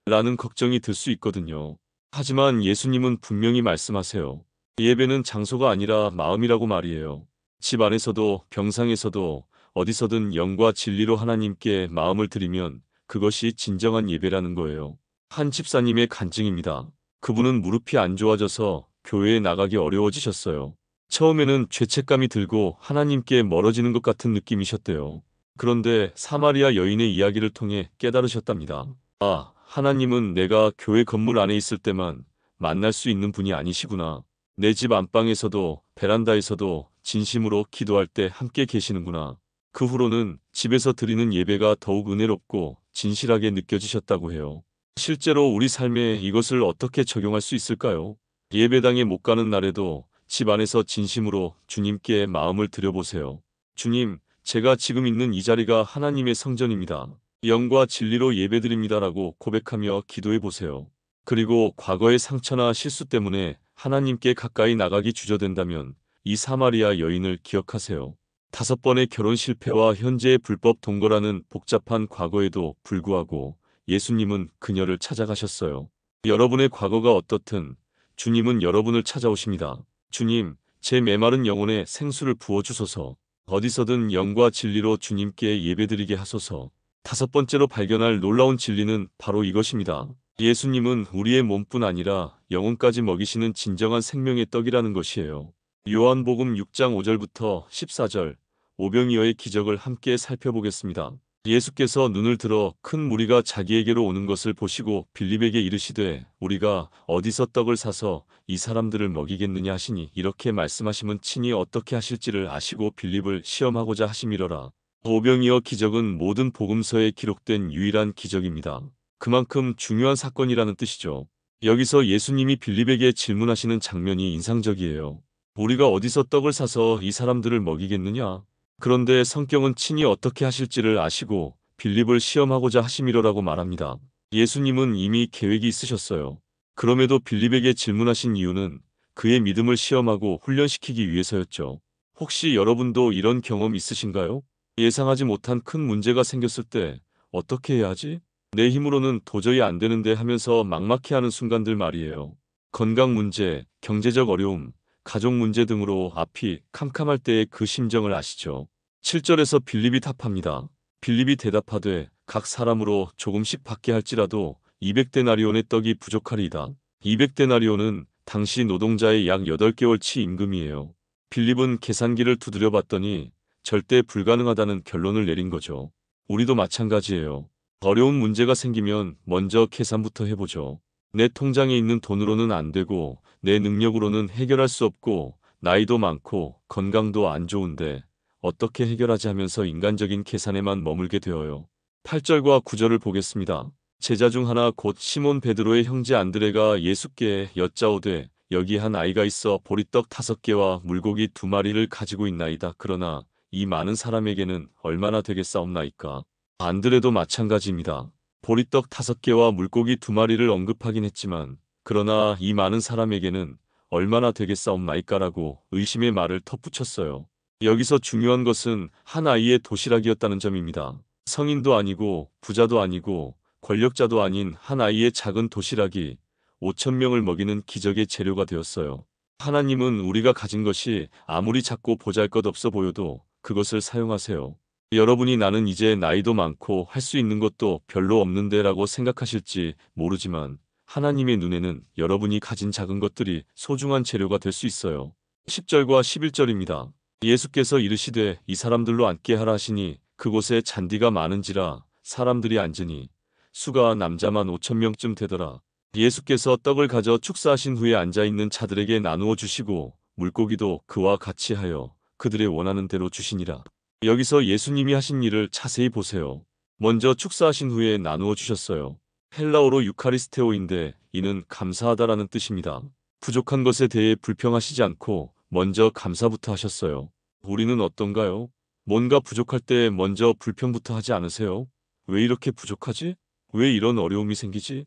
라는 걱정이 들 수 있거든요. 하지만 예수님은 분명히 말씀하세요. 예배는 장소가 아니라 마음이라고 말이에요. 집 안에서도 병상에서도 어디서든 영과 진리로 하나님께 마음을 드리면 그것이 진정한 예배라는 거예요. 한 집사님의 간증입니다. 그분은 무릎이 안 좋아져서 교회에 나가기 어려워지셨어요. 처음에는 죄책감이 들고 하나님께 멀어지는 것 같은 느낌이셨대요. 그런데 사마리아 여인의 이야기를 통해 깨달으셨답니다. 아, 하나님은 내가 교회 건물 안에 있을 때만 만날 수 있는 분이 아니시구나. 내 집 안방에서도 베란다에서도 진심으로 기도할 때 함께 계시는구나. 그 후로는 집에서 드리는 예배가 더욱 은혜롭고 진실하게 느껴지셨다고 해요. 실제로 우리 삶에 이것을 어떻게 적용할 수 있을까요? 예배당에 못 가는 날에도 집 안에서 진심으로 주님께 마음을 드려보세요. 주님, 제가 지금 있는 이 자리가 하나님의 성전입니다. 영과 진리로 예배드립니다라고 고백하며 기도해 보세요. 그리고 과거의 상처나 실수 때문에 하나님께 가까이 나가기 주저된다면 이 사마리아 여인을 기억하세요. 5번의 결혼 실패와 현재의 불법 동거라는 복잡한 과거에도 불구하고 예수님은 그녀를 찾아가셨어요. 여러분의 과거가 어떻든 주님은 여러분을 찾아오십니다. 주님, 제 메마른 영혼에 생수를 부어주소서. 어디서든 영과 진리로 주님께 예배드리게 하소서. 5번째로 발견할 놀라운 진리는 바로 이것입니다. 예수님은 우리의 몸뿐 아니라 영혼까지 먹이시는 진정한 생명의 떡이라는 것이에요. 요한복음 6장 5절부터 14절, 오병이어의 기적을 함께 살펴보겠습니다. 예수께서 눈을 들어 큰 무리가 자기에게로 오는 것을 보시고 빌립에게 이르시되 우리가 어디서 떡을 사서 이 사람들을 먹이겠느냐 하시니 이렇게 말씀하시면 친히 어떻게 하실지를 아시고 빌립을 시험하고자 하심이러라. 오병이어 기적은 모든 복음서에 기록된 유일한 기적입니다. 그만큼 중요한 사건이라는 뜻이죠. 여기서 예수님이 빌립에게 질문하시는 장면이 인상적이에요. 우리가 어디서 떡을 사서 이 사람들을 먹이겠느냐? 그런데 성경은 친히 어떻게 하실지를 아시고 빌립을 시험하고자 하심이로라고 말합니다. 예수님은 이미 계획이 있으셨어요. 그럼에도 빌립에게 질문하신 이유는 그의 믿음을 시험하고 훈련시키기 위해서였죠. 혹시 여러분도 이런 경험 있으신가요? 예상하지 못한 큰 문제가 생겼을 때 어떻게 해야 하지? 내 힘으로는 도저히 안 되는데 하면서 막막해하는 순간들 말이에요. 건강 문제, 경제적 어려움, 가족 문제 등으로 앞이 캄캄할 때의 그 심정을 아시죠? 7절에서 빌립이 답합니다. 빌립이 대답하되 각 사람으로 조금씩 받게 할지라도 200데나리온의 떡이 부족하리이다. 200데나리온은 당시 노동자의 약 8개월치 임금이에요. 빌립은 계산기를 두드려 봤더니 절대 불가능하다는 결론을 내린 거죠. 우리도 마찬가지예요. 어려운 문제가 생기면 먼저 계산부터 해보죠. 내 통장에 있는 돈으로는 안 되고 내 능력으로는 해결할 수 없고 나이도 많고 건강도 안 좋은데 어떻게 해결하지 하면서 인간적인 계산에만 머물게 되어요. 8절과 9절을 보겠습니다. 제자 중 하나 곧 시몬 베드로의 형제 안드레가 예수께 여짜오되 여기 한 아이가 있어 보리떡 5개와 물고기 2마리를 가지고 있나이다. 그러나 이 많은 사람에게는 얼마나 되겠사옵나이까. 안드레도 마찬가지입니다. 보리떡 5개와 물고기 2마리를 언급하긴 했지만 그러나 이 많은 사람에게는 얼마나 되겠사옵나이까라고 의심의 말을 덧붙였어요. 여기서 중요한 것은 한 아이의 도시락이었다는 점입니다. 성인도 아니고 부자도 아니고 권력자도 아닌 한 아이의 작은 도시락이 5,000명을 먹이는 기적의 재료가 되었어요. 하나님은 우리가 가진 것이 아무리 작고 보잘것없어 보여도 그것을 사용하세요. 여러분이 나는 이제 나이도 많고 할 수 있는 것도 별로 없는데 라고 생각하실지 모르지만 하나님의 눈에는 여러분이 가진 작은 것들이 소중한 재료가 될 수 있어요. 10절과 11절입니다. 예수께서 이르시되 이 사람들로 앉게 하라 하시니 그곳에 잔디가 많은지라 사람들이 앉으니 수가 남자만 5,000명쯤 되더라. 예수께서 떡을 가져 축사하신 후에 앉아있는 자들에게 나누어 주시고 물고기도 그와 같이 하여 그들의 원하는 대로 주시니라. 여기서 예수님이 하신 일을 자세히 보세요. 먼저 축사하신 후에 나누어 주셨어요. 헬라어로 유카리스테오인데 이는 감사하다라는 뜻입니다. 부족한 것에 대해 불평하시지 않고 먼저 감사부터 하셨어요. 우리는 어떤가요? 뭔가 부족할 때 먼저 불평부터 하지 않으세요? 왜 이렇게 부족하지? 왜 이런 어려움이 생기지?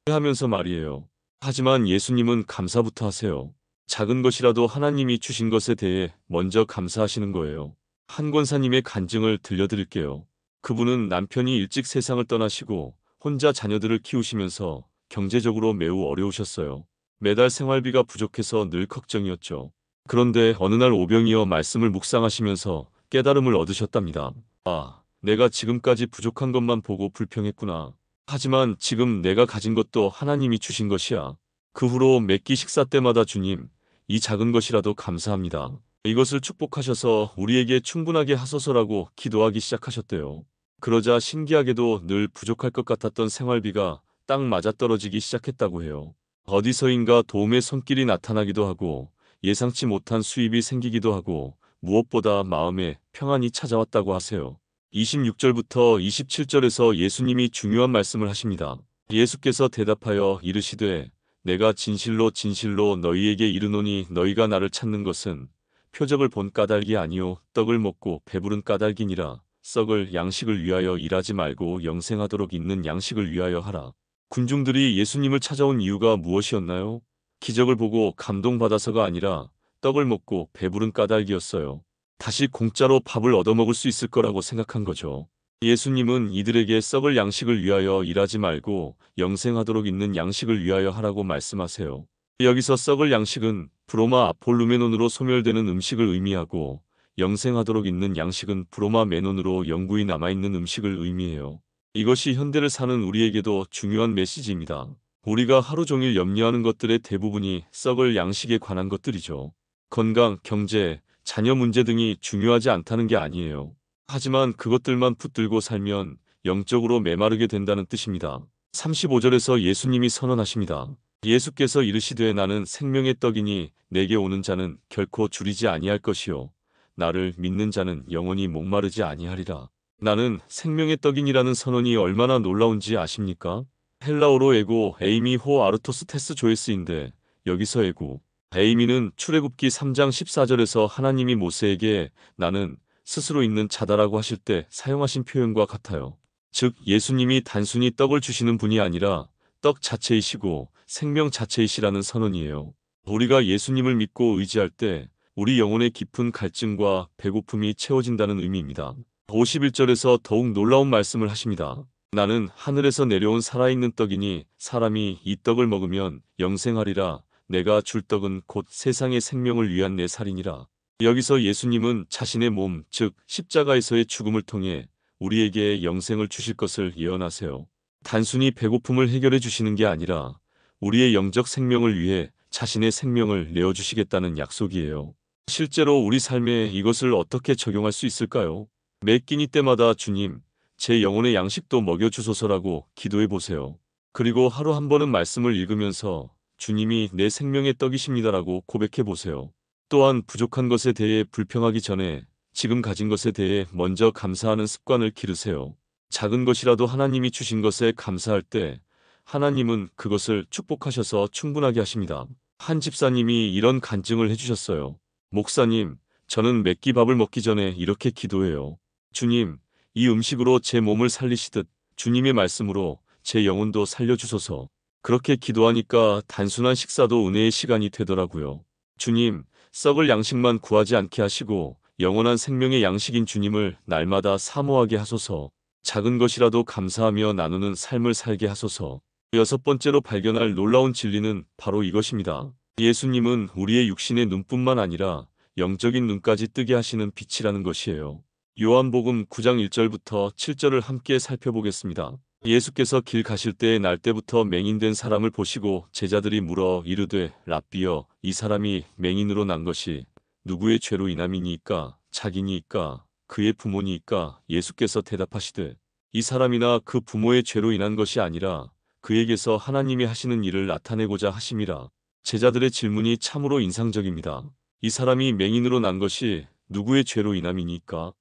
하면서 말이에요. 하지만 예수님은 감사부터 하세요. 작은 것이라도 하나님이 주신 것에 대해 먼저 감사하시는 거예요. 한 권사님의 간증을 들려드릴게요. 그분은 남편이 일찍 세상을 떠나시고 혼자 자녀들을 키우시면서 경제적으로 매우 어려우셨어요. 매달 생활비가 부족해서 늘 걱정이었죠. 그런데 어느 날 오병이어 말씀을 묵상하시면서 깨달음을 얻으셨답니다. 아, 내가 지금까지 부족한 것만 보고 불평했구나. 하지만 지금 내가 가진 것도 하나님이 주신 것이야. 그 후로 매 끼 식사 때마다 주님, 이 작은 것이라도 감사합니다. 이것을 축복하셔서 우리에게 충분하게 하소서라고 기도하기 시작하셨대요. 그러자 신기하게도 늘 부족할 것 같았던 생활비가 딱 맞아떨어지기 시작했다고 해요. 어디서인가 도움의 손길이 나타나기도 하고 예상치 못한 수입이 생기기도 하고 무엇보다 마음에 평안이 찾아왔다고 하세요. 26절부터 27절에서 예수님이 중요한 말씀을 하십니다. 예수께서 대답하여 이르시되 내가 진실로 진실로 너희에게 이르노니 너희가 나를 찾는 것은 표적을 본 까닭이 아니요 떡을 먹고 배부른 까닭이니라. 썩을 양식을 위하여 일하지 말고 영생하도록 있는 양식을 위하여 하라. 군중들이 예수님을 찾아온 이유가 무엇이었나요? 기적을 보고 감동받아서가 아니라 떡을 먹고 배부른 까닭이었어요. 다시 공짜로 밥을 얻어먹을 수 있을 거라고 생각한 거죠. 예수님은 이들에게 썩을 양식을 위하여 일하지 말고 영생하도록 있는 양식을 위하여 하라고 말씀하세요. 여기서 썩을 양식은 브로마 아폴루메논으로 소멸되는 음식을 의미하고 영생하도록 있는 양식은 브로마 메논으로 영구히 남아있는 음식을 의미해요. 이것이 현대를 사는 우리에게도 중요한 메시지입니다. 우리가 하루 종일 염려하는 것들의 대부분이 썩을 양식에 관한 것들이죠. 건강, 경제, 자녀 문제 등이 중요하지 않다는 게 아니에요. 하지만 그것들만 붙들고 살면 영적으로 메마르게 된다는 뜻입니다. 35절에서 예수님이 선언하십니다. 예수께서 이르시되 나는 생명의 떡이니 내게 오는 자는 결코 줄이지 아니할 것이요 나를 믿는 자는 영원히 목마르지 아니하리라. 나는 생명의 떡이니라는 선언이 얼마나 놀라운지 아십니까? 헬라어로 에고 에이미 호 아르토스 테스 조에스인데 여기서 에고 에이미는 출애굽기 3장 14절에서 하나님이 모세에게 나는 스스로 있는 자다라고 하실 때 사용하신 표현과 같아요. 즉 예수님이 단순히 떡을 주시는 분이 아니라 떡 자체이시고 생명 자체이시라는 선언이에요. 우리가 예수님을 믿고 의지할 때 우리 영혼의 깊은 갈증과 배고픔이 채워진다는 의미입니다. 51절에서 더욱 놀라운 말씀을 하십니다. 나는 하늘에서 내려온 살아있는 떡이니 사람이 이 떡을 먹으면 영생하리라. 내가 줄 떡은 곧 세상의 생명을 위한 내 살이니라. 여기서 예수님은 자신의 몸, 즉 십자가에서의 죽음을 통해 우리에게 영생을 주실 것을 예언하세요. 단순히 배고픔을 해결해 주시는 게 아니라 우리의 영적 생명을 위해 자신의 생명을 내어주시겠다는 약속이에요. 실제로 우리 삶에 이것을 어떻게 적용할 수 있을까요? 매 끼니 때마다 주님, 제 영혼의 양식도 먹여주소서라고 기도해 보세요. 그리고 하루 한 번은 말씀을 읽으면서 주님이 내 생명의 떡이십니다라고 고백해 보세요. 또한 부족한 것에 대해 불평하기 전에 지금 가진 것에 대해 먼저 감사하는 습관을 기르세요. 작은 것이라도 하나님이 주신 것에 감사할 때 하나님은 그것을 축복하셔서 충분하게 하십니다. 한 집사님이 이런 간증을 해주셨어요. 목사님, 저는 몇 끼 밥을 먹기 전에 이렇게 기도해요. 주님, 이 음식으로 제 몸을 살리시듯 주님의 말씀으로 제 영혼도 살려주소서. 그렇게 기도하니까 단순한 식사도 은혜의 시간이 되더라고요. 주님, 썩을 양식만 구하지 않게 하시고 영원한 생명의 양식인 주님을 날마다 사모하게 하소서. 작은 것이라도 감사하며 나누는 삶을 살게 하소서. 여섯 번째로 발견할 놀라운 진리는 바로 이것입니다. 예수님은 우리의 육신의 눈뿐만 아니라 영적인 눈까지 뜨게 하시는 빛이라는 것이에요. 요한복음 9장 1절부터 7절을 함께 살펴보겠습니다. 예수께서 길 가실 때의 날때부터 맹인된 사람을 보시고 제자들이 물어 이르되 랍비여 이 사람이 맹인으로 난 것이 누구의 죄로 인함이니이까 자기니이까 그의 부모니이까. 예수께서 대답하시되 이 사람이나 그 부모의 죄로 인한 것이 아니라 그에게서 하나님이 하시는 일을 나타내고자 하심이라. 제자들의 질문이 참으로 인상적입니다. 이 사람이 맹인으로 난 것이 누구의 죄로 인함이니까?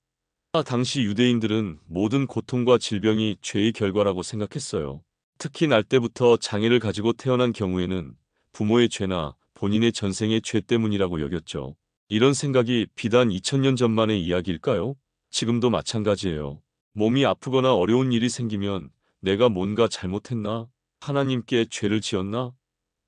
당시 유대인들은 모든 고통과 질병이 죄의 결과라고 생각했어요. 특히 날 때부터 장애를 가지고 태어난 경우에는 부모의 죄나 본인의 전생의 죄 때문이라고 여겼죠. 이런 생각이 비단 2000년 전만의 이야기일까요? 지금도 마찬가지예요. 몸이 아프거나 어려운 일이 생기면 내가 뭔가 잘못했나? 하나님께 죄를 지었나?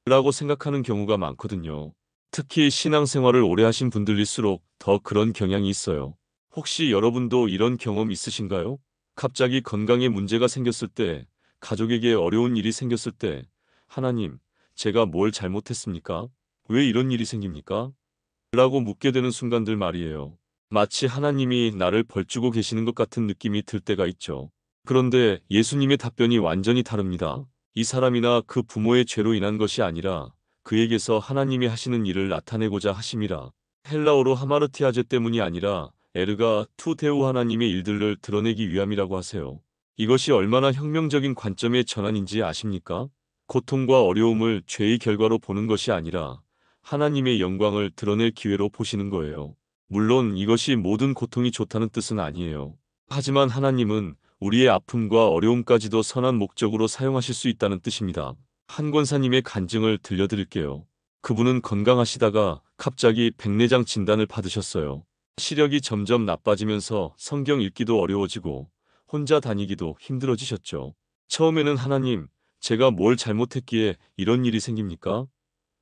라고 생각하는 경우가 많거든요. 특히 신앙생활을 오래 하신 분들일수록 더 그런 경향이 있어요. 혹시 여러분도 이런 경험 있으신가요? 갑자기 건강에 문제가 생겼을 때, 가족에게 어려운 일이 생겼을 때, 하나님, 제가 뭘 잘못했습니까? 왜 이런 일이 생깁니까? 라고 묻게 되는 순간들 말이에요. 마치 하나님이 나를 벌주고 계시는 것 같은 느낌이 들 때가 있죠. 그런데 예수님의 답변이 완전히 다릅니다. 이 사람이나 그 부모의 죄로 인한 것이 아니라 그에게서 하나님이 하시는 일을 나타내고자 하심이라. 헬라어로 하마르티아제 때문이 아니라 에르가 투 데우 하나님의 일들을 드러내기 위함이라고 하세요. 이것이 얼마나 혁명적인 관점의 전환인지 아십니까? 고통과 어려움을 죄의 결과로 보는 것이 아니라 하나님의 영광을 드러낼 기회로 보시는 거예요. 물론 이것이 모든 고통이 좋다는 뜻은 아니에요. 하지만 하나님은 우리의 아픔과 어려움까지도 선한 목적으로 사용하실 수 있다는 뜻입니다. 한 권사님의 간증을 들려드릴게요. 그분은 건강하시다가 갑자기 백내장 진단을 받으셨어요. 시력이 점점 나빠지면서 성경 읽기도 어려워지고 혼자 다니기도 힘들어지셨죠. 처음에는 하나님, 제가 뭘 잘못했기에 이런 일이 생깁니까?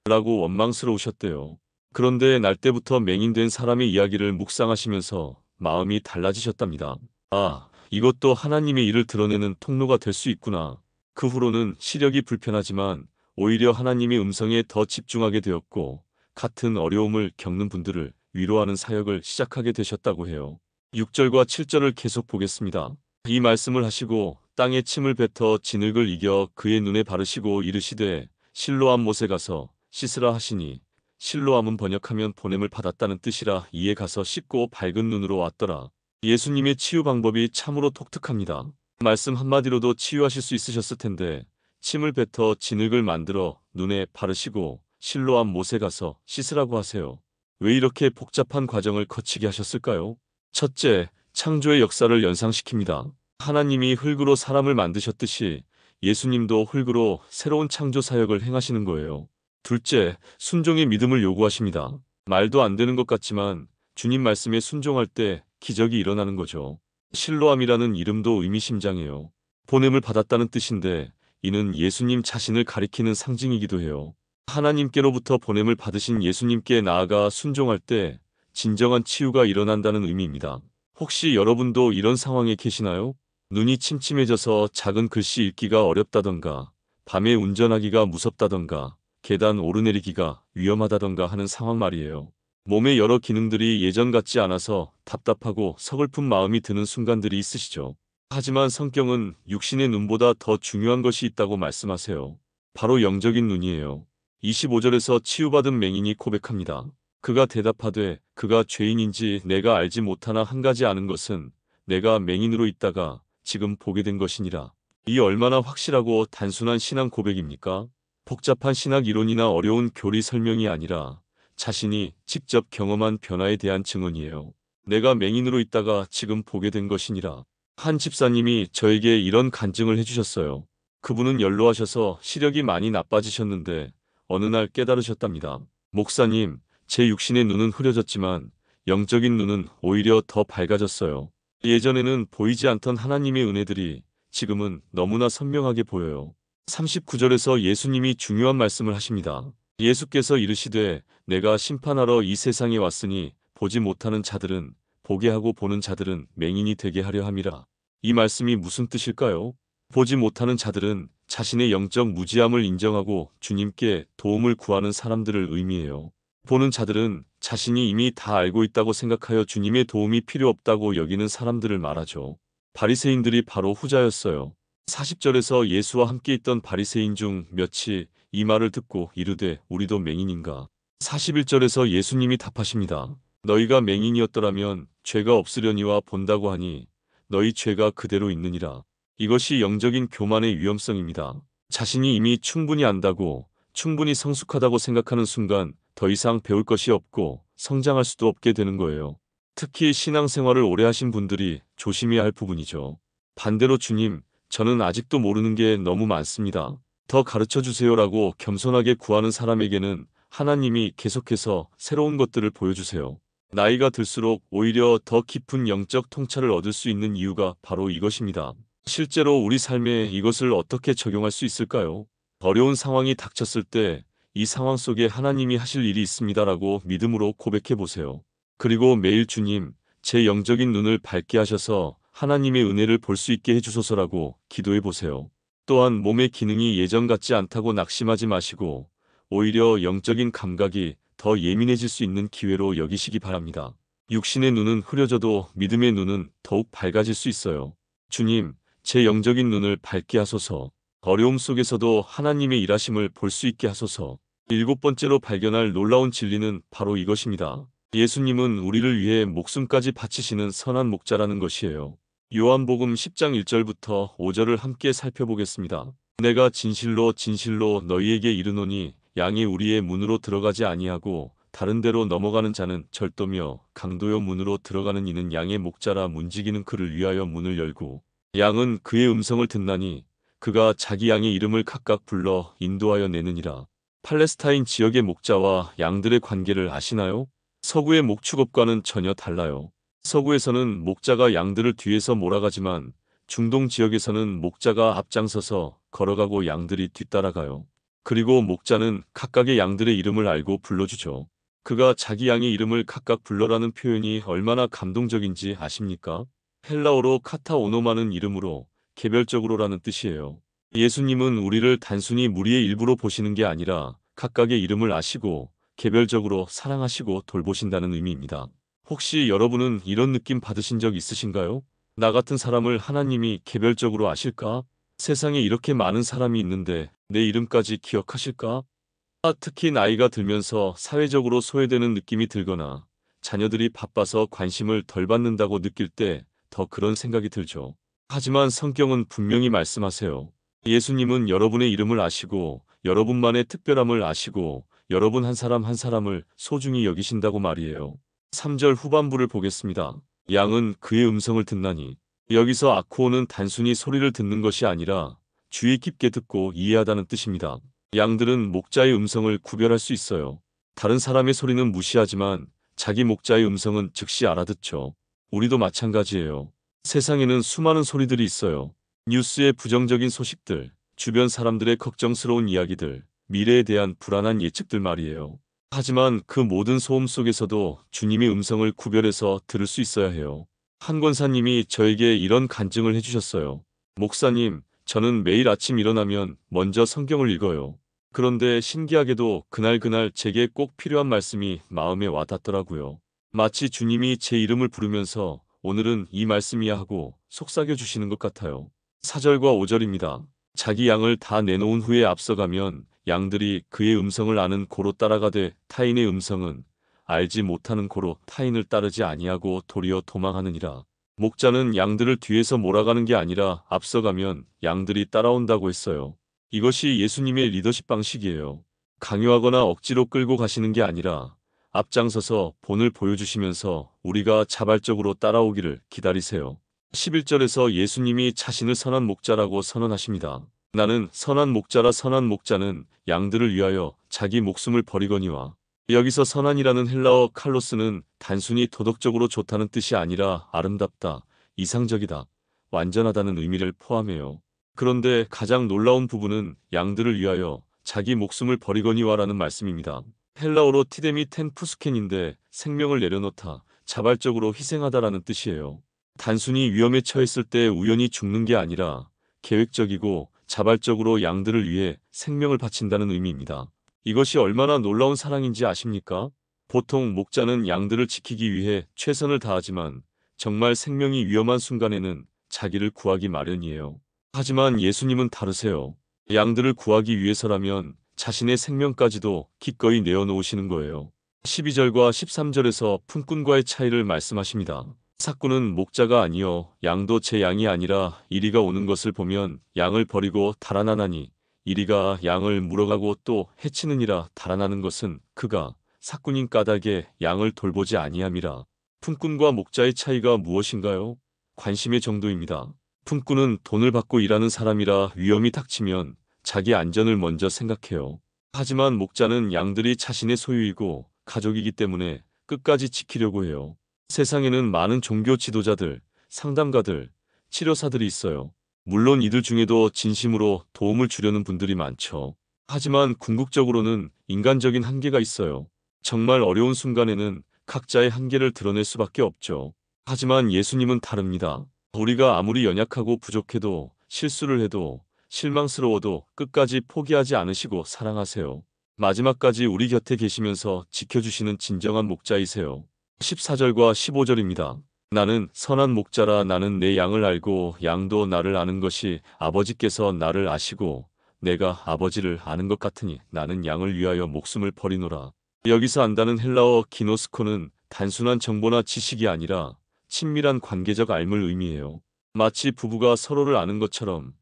라고 원망스러우셨대요. 그런데 날때부터 맹인된 사람의 이야기를 묵상하시면서 마음이 달라지셨답니다. 아, 이것도 하나님의 일을 드러내는 통로가 될 수 있구나. 그 후로는 시력이 불편하지만 오히려 하나님의 음성에 더 집중하게 되었고 같은 어려움을 겪는 분들을 위로하는 사역을 시작하게 되셨다고 해요. 6절과 7절을 계속 보겠습니다. 이 말씀을 하시고 땅에 침을 뱉어 진흙을 이겨 그의 눈에 바르시고 이르시되 실로암 못에 가서 씻으라 하시니 실로암은 번역하면 보냄을 받았다는 뜻이라 이에 가서 씻고 밝은 눈으로 왔더라. 예수님의 치유 방법이 참으로 독특합니다. 말씀 한마디로도 치유하실 수 있으셨을 텐데 침을 뱉어 진흙을 만들어 눈에 바르시고 실로암 못에 가서 씻으라고 하세요. 왜 이렇게 복잡한 과정을 거치게 하셨을까요? 첫째, 창조의 역사를 연상시킵니다. 하나님이 흙으로 사람을 만드셨듯이 예수님도 흙으로 새로운 창조 사역을 행하시는 거예요. 둘째, 순종의 믿음을 요구하십니다. 말도 안 되는 것 같지만 주님 말씀에 순종할 때 기적이 일어나는 거죠. 실로암이라는 이름도 의미심장해요. 보냄을 받았다는 뜻인데 이는 예수님 자신을 가리키는 상징이기도 해요. 하나님께로부터 보냄을 받으신 예수님께 나아가 순종할 때 진정한 치유가 일어난다는 의미입니다. 혹시 여러분도 이런 상황에 계시나요? 눈이 침침해져서 작은 글씨 읽기가 어렵다던가, 밤에 운전하기가 무섭다던가, 계단 오르내리기가 위험하다던가 하는 상황 말이에요. 몸의 여러 기능들이 예전 같지 않아서 답답하고 서글픈 마음이 드는 순간들이 있으시죠. 하지만 성경은 육신의 눈보다 더 중요한 것이 있다고 말씀하세요. 바로 영적인 눈이에요. 25절에서 치유받은 맹인이 고백합니다. 그가 대답하되 그가 죄인인지 내가 알지 못하나 한 가지 아는 것은 내가 맹인으로 있다가 지금 보게 된 것이니라. 이 얼마나 확실하고 단순한 신앙 고백입니까? 복잡한 신학 이론이나 어려운 교리 설명이 아니라 자신이 직접 경험한 변화에 대한 증언이에요. 내가 맹인으로 있다가 지금 보게 된 것이니라. 한 집사님이 저에게 이런 간증을 해주셨어요. 그분은 연로하셔서 시력이 많이 나빠지셨는데 어느 날 깨달으셨답니다. 목사님, 제 육신의 눈은 흐려졌지만 영적인 눈은 오히려 더 밝아졌어요. 예전에는 보이지 않던 하나님의 은혜들이 지금은 너무나 선명하게 보여요. 39절에서 예수님이 중요한 말씀을 하십니다. 예수께서 이르시되 내가 심판하러 이 세상에 왔으니 보지 못하는 자들은 보게 하고 보는 자들은 맹인이 되게 하려 함이라. 이 말씀이 무슨 뜻일까요? 보지 못하는 자들은 자신의 영적 무지함을 인정하고 주님께 도움을 구하는 사람들을 의미해요. 보는 자들은 자신이 이미 다 알고 있다고 생각하여 주님의 도움이 필요 없다고 여기는 사람들을 말하죠. 바리새인들이 바로 후자였어요. 40절에서 예수와 함께 있던 바리새인 중 몇이 이 말을 듣고 이르되 우리도 맹인인가. 41절에서 예수님이 답하십니다. 너희가 맹인이었더라면 죄가 없으려니와 본다고 하니 너희 죄가 그대로 있느니라. 이것이 영적인 교만의 위험성입니다. 자신이 이미 충분히 안다고 충분히 성숙하다고 생각하는 순간 더 이상 배울 것이 없고 성장할 수도 없게 되는 거예요. 특히 신앙생활을 오래 하신 분들이 조심해야 할 부분이죠. 반대로 주님, 저는 아직도 모르는 게 너무 많습니다. 더 가르쳐 주세요라고 겸손하게 구하는 사람에게는 하나님이 계속해서 새로운 것들을 보여주세요. 나이가 들수록 오히려 더 깊은 영적 통찰을 얻을 수 있는 이유가 바로 이것입니다. 실제로 우리 삶에 이것을 어떻게 적용할 수 있을까요? 어려운 상황이 닥쳤을 때 이 상황 속에 하나님이 하실 일이 있습니다라고 믿음으로 고백해 보세요. 그리고 매일 주님, 제 영적인 눈을 밝게 하셔서 하나님의 은혜를 볼 수 있게 해주소서라고 기도해 보세요. 또한 몸의 기능이 예전 같지 않다고 낙심하지 마시고 오히려 영적인 감각이 더 예민해질 수 있는 기회로 여기시기 바랍니다. 육신의 눈은 흐려져도 믿음의 눈은 더욱 밝아질 수 있어요. 주님, 제 영적인 눈을 밝게 하소서. 어려움 속에서도 하나님의 일하심을 볼 수 있게 하소서. 7번째로 발견할 놀라운 진리는 바로 이것입니다. 예수님은 우리를 위해 목숨까지 바치시는 선한 목자라는 것이에요. 요한복음 10장 1절부터 5절을 함께 살펴보겠습니다. 내가 진실로 진실로 너희에게 이르노니 양이 우리의 문으로 들어가지 아니하고 다른 데로 넘어가는 자는 절도며 강도요 문으로 들어가는 이는 양의 목자라 문지기는 그를 위하여 문을 열고 양은 그의 음성을 듣나니 그가 자기 양의 이름을 각각 불러 인도하여 내느니라. 팔레스타인 지역의 목자와 양들의 관계를 아시나요? 서구의 목축업과는 전혀 달라요. 서구에서는 목자가 양들을 뒤에서 몰아가지만 중동 지역에서는 목자가 앞장서서 걸어가고 양들이 뒤따라가요. 그리고 목자는 각각의 양들의 이름을 알고 불러주죠. 그가 자기 양의 이름을 각각 불러라는 표현이 얼마나 감동적인지 아십니까? 헬라어로 카타오노마는 이름으로 개별적으로라는 뜻이에요. 예수님은 우리를 단순히 무리의 일부로 보시는 게 아니라 각각의 이름을 아시고 개별적으로 사랑하시고 돌보신다는 의미입니다. 혹시 여러분은 이런 느낌 받으신 적 있으신가요? 나 같은 사람을 하나님이 개별적으로 아실까? 세상에 이렇게 많은 사람이 있는데 내 이름까지 기억하실까? 특히 나이가 들면서 사회적으로 소외되는 느낌이 들거나 자녀들이 바빠서 관심을 덜 받는다고 느낄 때 더 그런 생각이 들죠. 하지만 성경은 분명히 말씀하세요. 예수님은 여러분의 이름을 아시고 여러분만의 특별함을 아시고 여러분 한 사람 한 사람을 소중히 여기신다고 말이에요. 3절 후반부를 보겠습니다. 양은 그의 음성을 듣나니. 여기서 아쿠오는 단순히 소리를 듣는 것이 아니라 주의 깊게 듣고 이해하다는 뜻입니다. 양들은 목자의 음성을 구별할 수 있어요. 다른 사람의 소리는 무시하지만 자기 목자의 음성은 즉시 알아듣죠. 우리도 마찬가지예요. 세상에는 수많은 소리들이 있어요. 뉴스의 부정적인 소식들, 주변 사람들의 걱정스러운 이야기들, 미래에 대한 불안한 예측들 말이에요. 하지만 그 모든 소음 속에서도 주님의 음성을 구별해서 들을 수 있어야 해요. 한 권사님이 저에게 이런 간증을 해주셨어요. 목사님, 저는 매일 아침 일어나면 먼저 성경을 읽어요. 그런데 신기하게도 그날 제게 꼭 필요한 말씀이 마음에 와 닿더라고요. 마치 주님이 제 이름을 부르면서 오늘은 이 말씀이야 하고 속삭여 주시는 것 같아요. 4절과 5절입니다. 자기 양을 다 내놓은 후에 앞서가면 양들이 그의 음성을 아는 고로 따라가되 타인의 음성은 알지 못하는 고로 타인을 따르지 아니하고 도리어 도망하느니라. 목자는 양들을 뒤에서 몰아가는 게 아니라 앞서가면 양들이 따라온다고 했어요. 이것이 예수님의 리더십 방식이에요. 강요하거나 억지로 끌고 가시는 게 아니라 앞장서서 본을 보여주시면서 우리가 자발적으로 따라오기를 기다리세요. 11절에서 예수님이 자신을 선한 목자라고 선언하십니다. 나는 선한 목자라. 선한 목자는 양들을 위하여 자기 목숨을 버리거니와. 여기서 선한이라는 헬라어 칼로스는 단순히 도덕적으로 좋다는 뜻이 아니라 아름답다, 이상적이다, 완전하다는 의미를 포함해요. 그런데 가장 놀라운 부분은 양들을 위하여 자기 목숨을 버리거니와라는 말씀입니다. 헬라어로 티데미 텐 푸스켄인데 생명을 내려놓다, 자발적으로 희생하다라는 뜻이에요. 단순히 위험에 처했을 때 우연히 죽는 게 아니라 계획적이고 자발적으로 양들을 위해 생명을 바친다는 의미입니다. 이것이 얼마나 놀라운 사랑인지 아십니까? 보통 목자는 양들을 지키기 위해 최선을 다하지만 정말 생명이 위험한 순간에는 자기를 구하기 마련이에요. 하지만 예수님은 다르세요. 양들을 구하기 위해서라면 자신의 생명까지도 기꺼이 내어놓으시는 거예요. 12절과 13절에서 품꾼과의 차이를 말씀하십니다. 삭꾼은 목자가 아니요 양도 제 양이 아니라 이리가 오는 것을 보면 양을 버리고 달아나나니 이리가 양을 물어가고 또 해치느니라. 달아나는 것은 그가 삭꾼인 까닭에 양을 돌보지 아니함이라. 품꾼과 목자의 차이가 무엇인가요? 관심의 정도입니다. 품꾼은 돈을 받고 일하는 사람이라 위험이 닥치면 자기 안전을 먼저 생각해요. 하지만 목자는 양들이 자신의 소유이고 가족이기 때문에 끝까지 지키려고 해요. 세상에는 많은 종교 지도자들, 상담가들, 치료사들이 있어요. 물론 이들 중에도 진심으로 도움을 주려는 분들이 많죠. 하지만 궁극적으로는 인간적인 한계가 있어요. 정말 어려운 순간에는 각자의 한계를 드러낼 수밖에 없죠. 하지만 예수님은 다릅니다. 우리가 아무리 연약하고 부족해도 실수를 해도 실망스러워도 끝까지 포기하지 않으시고 사랑하세요. 마지막까지 우리 곁에 계시면서 지켜주시는 진정한 목자이세요. 14절과 15절입니다. 나는 선한 목자라. 나는 내 양을 알고 양도 나를 아는 것이 아버지께서 나를 아시고 내가 아버지를 아는 것 같으니 나는 양을 위하여 목숨을 버리노라. 여기서 안다는 헬라어 기노스코는 단순한 정보나 지식이 아니라 친밀한 관계적 알물 의미해요. 마치 부부가 서로를 아는 것처럼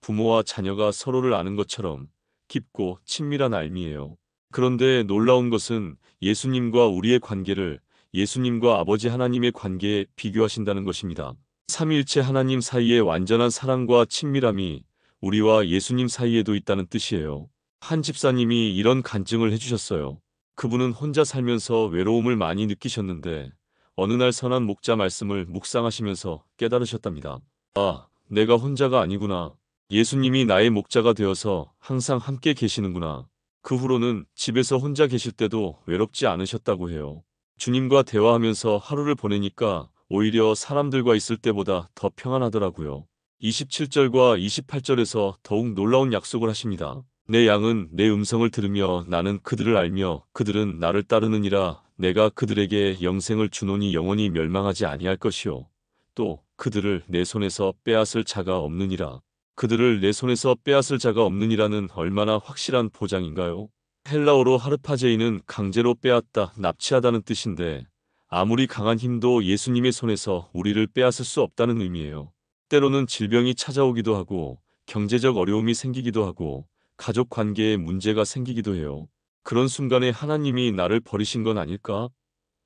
부모와 자녀가 서로를 아는 것처럼 깊고 친밀한 알미예요. 그런데 놀라운 것은 예수님과 우리의 관계를 예수님과 아버지 하나님의 관계에 비교하신다는 것입니다. 삼위일체 하나님 사이의 완전한 사랑과 친밀함이 우리와 예수님 사이에도 있다는 뜻이에요. 한 집사님이 이런 간증을 해주셨어요. 그분은 혼자 살면서 외로움을 많이 느끼셨는데 어느 날 선한 목자 말씀을 묵상하시면서 깨달으셨답니다. 아, 내가 혼자가 아니구나. 예수님이 나의 목자가 되어서 항상 함께 계시는구나. 그 후로는 집에서 혼자 계실 때도 외롭지 않으셨다고 해요. 주님과 대화하면서 하루를 보내니까 오히려 사람들과 있을 때보다 더 평안하더라고요. 27절과 28절에서 더욱 놀라운 약속을 하십니다. 내 양은 내 음성을 들으며 나는 그들을 알며 그들은 나를 따르느니라. 내가 그들에게 영생을 주노니 영원히 멸망하지 아니할 것이요. 또 그들을 내 손에서 빼앗을 자가 없느니라. 그들을 내 손에서 빼앗을 자가 없느니라는 얼마나 확실한 보장인가요? 헬라어로 하르파제이는 강제로 빼앗다, 납치하다는 뜻인데 아무리 강한 힘도 예수님의 손에서 우리를 빼앗을 수 없다는 의미예요. 때로는 질병이 찾아오기도 하고 경제적 어려움이 생기기도 하고 가족 관계에 문제가 생기기도 해요. 그런 순간에 하나님이 나를 버리신 건 아닐까?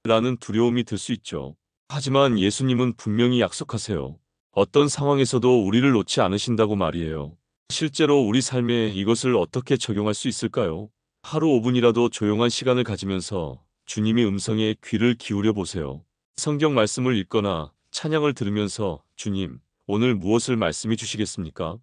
라는 두려움이 들 수 있죠. 하지만 예수님은 분명히 약속하세요. 어떤 상황에서도 우리를 놓지 않으신다고 말이에요. 실제로 우리 삶에 이것을 어떻게 적용할 수 있을까요? 하루 5분이라도 조용한 시간을 가지면서 주님의 음성에 귀를 기울여 보세요. 성경 말씀을 읽거나 찬양을 들으면서 주님, 오늘 무엇을 말씀해 주시겠습니까?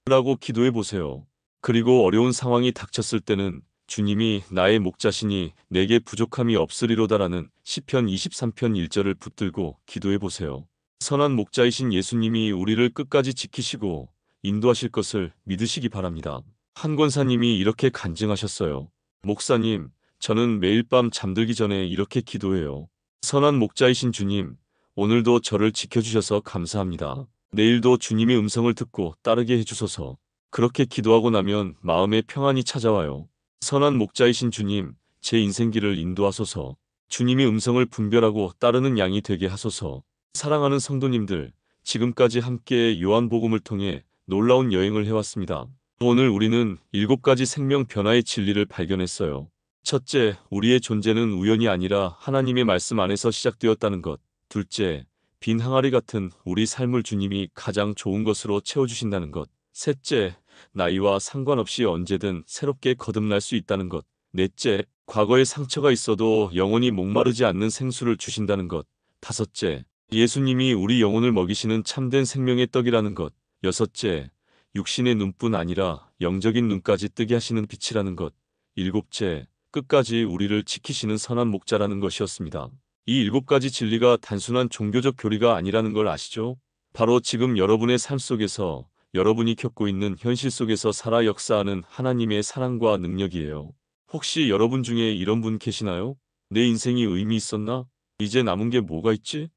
라고 기도해 보세요. 그리고 어려운 상황이 닥쳤을 때는 주님이 나의 목자시니 내게 부족함이 없으리로다라는 시편 23편 1절을 붙들고 기도해 보세요. 선한 목자이신 예수님이 우리를 끝까지 지키시고 인도하실 것을 믿으시기 바랍니다. 한 권사님이 이렇게 간증하셨어요. 목사님, 저는 매일 밤 잠들기 전에 이렇게 기도해요. 선한 목자이신 주님, 오늘도 저를 지켜주셔서 감사합니다. 내일도 주님의 음성을 듣고 따르게 해주소서. 그렇게 기도하고 나면 마음에 평안이 찾아와요. 선한 목자이신 주님, 제 인생길을 인도하소서. 주님의 음성을 분별하고 따르는 양이 되게 하소서. 사랑하는 성도님들, 지금까지 함께 요한복음을 통해 놀라운 여행을 해왔습니다. 오늘 우리는 7가지 생명 변화의 진리를 발견했어요. 첫째, 우리의 존재는 우연이 아니라 하나님의 말씀 안에서 시작되었다는 것. 둘째, 빈 항아리 같은 우리 삶을 주님이 가장 좋은 것으로 채워주신다는 것. 셋째, 나이와 상관없이 언제든 새롭게 거듭날 수 있다는 것. 넷째, 과거에 상처가 있어도 영원히 목마르지 않는 생수를 주신다는 것. 다섯째, 예수님이 우리 영혼을 먹이시는 참된 생명의 떡이라는 것. 여섯째, 육신의 눈뿐 아니라 영적인 눈까지 뜨게 하시는 빛이라는 것. 일곱째, 끝까지 우리를 지키시는 선한 목자라는 것이었습니다. 이 7가지 진리가 단순한 종교적 교리가 아니라는 걸 아시죠? 바로 지금 여러분의 삶 속에서 여러분이 겪고 있는 현실 속에서 살아 역사하는 하나님의 사랑과 능력이에요. 혹시 여러분 중에 이런 분 계시나요? 내 인생이 의미 있었나? 이제 남은 게 뭐가 있지?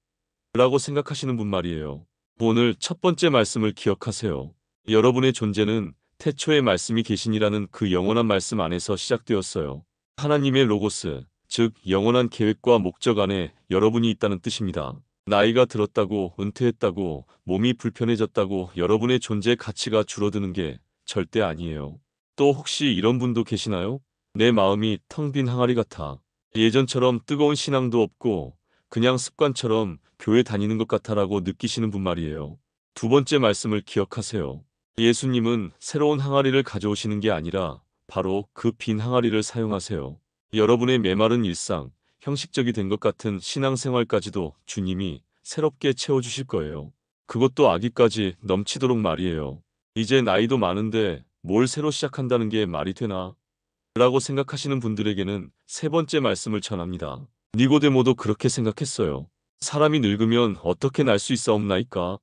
라고 생각하시는 분 말이에요. 오늘 첫 번째 말씀을 기억하세요. 여러분의 존재는 태초에 말씀이 계시니라는 그 영원한 말씀 안에서 시작되었어요. 하나님의 로고스, 즉 영원한 계획과 목적 안에 여러분이 있다는 뜻입니다. 나이가 들었다고, 은퇴했다고, 몸이 불편해졌다고 여러분의 존재 가치가 줄어드는 게 절대 아니에요. 또 혹시 이런 분도 계시나요? 내 마음이 텅 빈 항아리 같아. 예전처럼 뜨거운 신앙도 없고 그냥 습관처럼 교회 다니는 것 같아라고 느끼시는 분 말이에요. 두 번째 말씀을 기억하세요. 예수님은 새로운 항아리를 가져오시는 게 아니라 바로 그 빈 항아리를 사용하세요. 여러분의 메마른 일상, 형식적이 된 것 같은 신앙생활까지도 주님이 새롭게 채워주실 거예요. 그것도 아기까지 넘치도록 말이에요. 이제 나이도 많은데 뭘 새로 시작한다는 게 말이 되나? 라고 생각하시는 분들에게는 세 번째 말씀을 전합니다. 니고데모도 그렇게 생각했어요. 사람이 늙으면 어떻게 날 수 있사옵나이까?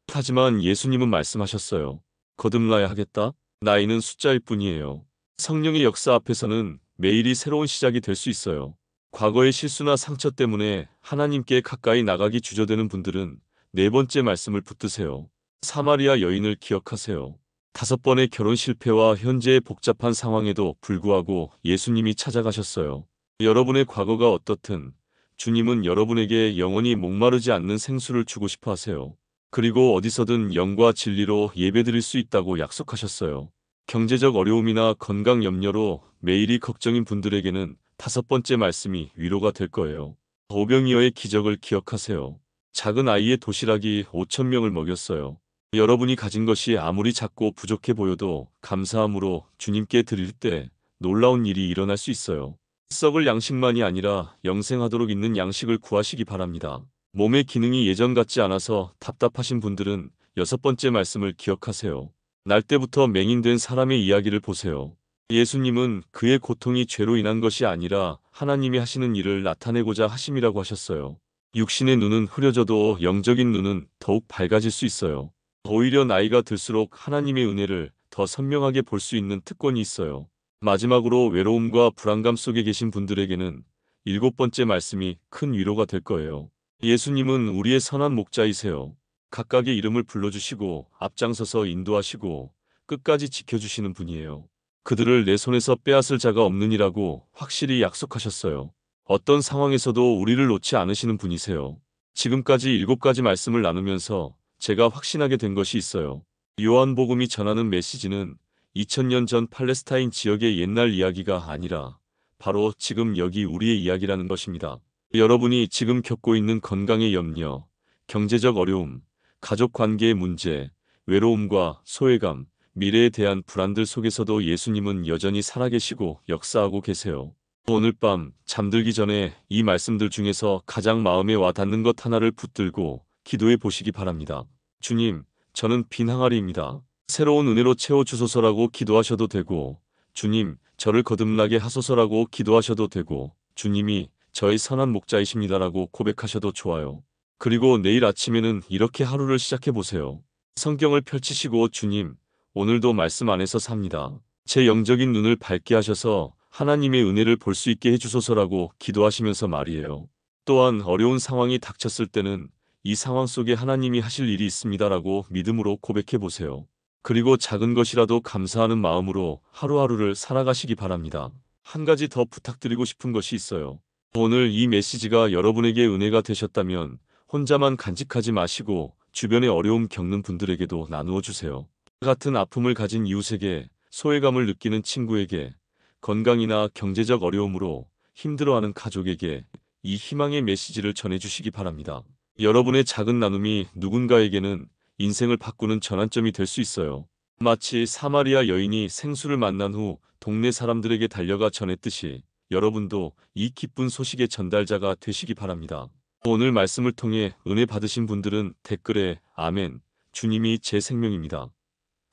하지만 예수님은 말씀하셨어요. 거듭나야 하겠다. 나이는 숫자일 뿐이에요. 성령의 역사 앞에서는 매일이 새로운 시작이 될 수 있어요. 과거의 실수나 상처 때문에 하나님께 가까이 나가기 주저되는 분들은 네 번째 말씀을 붙드세요. 사마리아 여인을 기억하세요. 5번의 결혼 실패와 현재의 복잡한 상황에도 불구하고 예수님이 찾아가셨어요. 여러분의 과거가 어떻든 주님은 여러분에게 영원히 목마르지 않는 생수를 주고 싶어 하세요. 그리고 어디서든 영과 진리로 예배드릴 수 있다고 약속하셨어요. 경제적 어려움이나 건강 염려로 매일이 걱정인 분들에게는 5번째 말씀이 위로가 될 거예요. 오병이어의 기적을 기억하세요. 작은 아이의 도시락이 5천 명을 먹였어요. 여러분이 가진 것이 아무리 작고 부족해 보여도 감사함으로 주님께 드릴 때 놀라운 일이 일어날 수 있어요. 썩을 양식만이 아니라 영생하도록 있는 양식을 구하시기 바랍니다. 몸의 기능이 예전 같지 않아서 답답하신 분들은 6번째 말씀을 기억하세요. 날 때부터 맹인된 사람의 이야기를 보세요. 예수님은 그의 고통이 죄로 인한 것이 아니라 하나님이 하시는 일을 나타내고자 하심이라고 하셨어요. 육신의 눈은 흐려져도 영적인 눈은 더욱 밝아질 수 있어요. 오히려 나이가 들수록 하나님의 은혜를 더 선명하게 볼 수 있는 특권이 있어요. 마지막으로 외로움과 불안감 속에 계신 분들에게는 7번째 말씀이 큰 위로가 될 거예요. 예수님은 우리의 선한 목자이세요. 각각의 이름을 불러주시고 앞장서서 인도하시고 끝까지 지켜주시는 분이에요. 그들을 내 손에서 빼앗을 자가 없느니라고 확실히 약속하셨어요. 어떤 상황에서도 우리를 놓지 않으시는 분이세요. 지금까지 7가지 말씀을 나누면서 제가 확신하게 된 것이 있어요. 요한복음이 전하는 메시지는 2000년 전 팔레스타인 지역의 옛날 이야기가 아니라 바로 지금 여기 우리의 이야기라는 것입니다. 여러분이 지금 겪고 있는 건강의 염려, 경제적 어려움, 가족 관계의 문제, 외로움과 소외감, 미래에 대한 불안들 속에서도 예수님은 여전히 살아계시고 역사하고 계세요. 오늘 밤 잠들기 전에 이 말씀들 중에서 가장 마음에 와 닿는 것 하나를 붙들고 기도해 보시기 바랍니다. 주님, 저는 빈 항아리입니다. 새로운 은혜로 채워주소서라고 기도하셔도 되고, 주님, 저를 거듭나게 하소서라고 기도하셔도 되고, 주님이 저의 선한 목자이십니다라고 고백하셔도 좋아요. 그리고 내일 아침에는 이렇게 하루를 시작해 보세요. 성경을 펼치시고 주님, 오늘도 말씀 안에서 삽니다. 제 영적인 눈을 밝게 하셔서 하나님의 은혜를 볼 수 있게 해주소서라고 기도하시면서 말이에요. 또한 어려운 상황이 닥쳤을 때는 이 상황 속에 하나님이 하실 일이 있습니다라고 믿음으로 고백해 보세요. 그리고 작은 것이라도 감사하는 마음으로 하루하루를 살아가시기 바랍니다. 한 가지 더 부탁드리고 싶은 것이 있어요. 오늘 이 메시지가 여러분에게 은혜가 되셨다면 혼자만 간직하지 마시고 주변에 어려움 겪는 분들에게도 나누어 주세요. 같은 아픔을 가진 이웃에게, 소외감을 느끼는 친구에게, 건강이나 경제적 어려움으로 힘들어하는 가족에게 이 희망의 메시지를 전해주시기 바랍니다. 여러분의 작은 나눔이 누군가에게는 인생을 바꾸는 전환점이 될 수 있어요. 마치 사마리아 여인이 생수를 만난 후 동네 사람들에게 달려가 전했듯이 여러분도 이 기쁜 소식의 전달자가 되시기 바랍니다. 오늘 말씀을 통해 은혜 받으신 분들은 댓글에 아멘, 주님이 제 생명입니다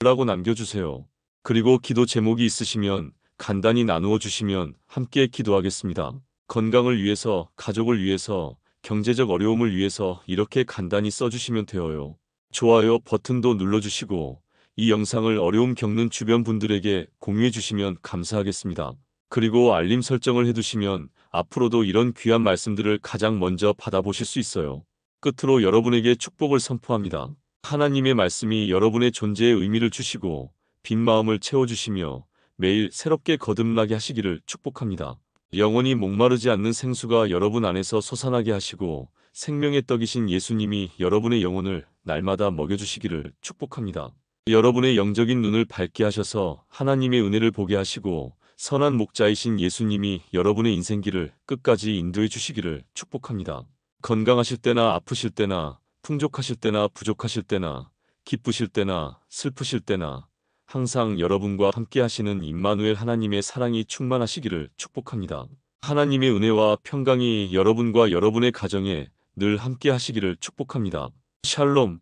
라고 남겨주세요. 그리고 기도 제목이 있으시면 간단히 나누어 주시면 함께 기도하겠습니다. 건강을 위해서, 가족을 위해서, 경제적 어려움을 위해서 이렇게 간단히 써주시면 되어요. 좋아요 버튼도 눌러주시고 이 영상을 어려움 겪는 주변 분들에게 공유해 주시면 감사하겠습니다. 그리고 알림 설정을 해두시면 앞으로도 이런 귀한 말씀들을 가장 먼저 받아보실 수 있어요. 끝으로 여러분에게 축복을 선포합니다. 하나님의 말씀이 여러분의 존재에 의미를 주시고 빈 마음을 채워주시며 매일 새롭게 거듭나게 하시기를 축복합니다. 영원히 목마르지 않는 생수가 여러분 안에서 솟아나게 하시고 생명의 떡이신 예수님이 여러분의 영혼을 날마다 먹여주시기를 축복합니다. 여러분의 영적인 눈을 밝게 하셔서 하나님의 은혜를 보게 하시고 선한 목자이신 예수님이 여러분의 인생길을 끝까지 인도해 주시기를 축복합니다. 건강하실 때나 아프실 때나 풍족하실 때나 부족하실 때나 기쁘실 때나 슬프실 때나 항상 여러분과 함께 하시는 임마누엘 하나님의 사랑이 충만하시기를 축복합니다. 하나님의 은혜와 평강이 여러분과 여러분의 가정에 늘 함께 하시기를 축복합니다. 샬롬.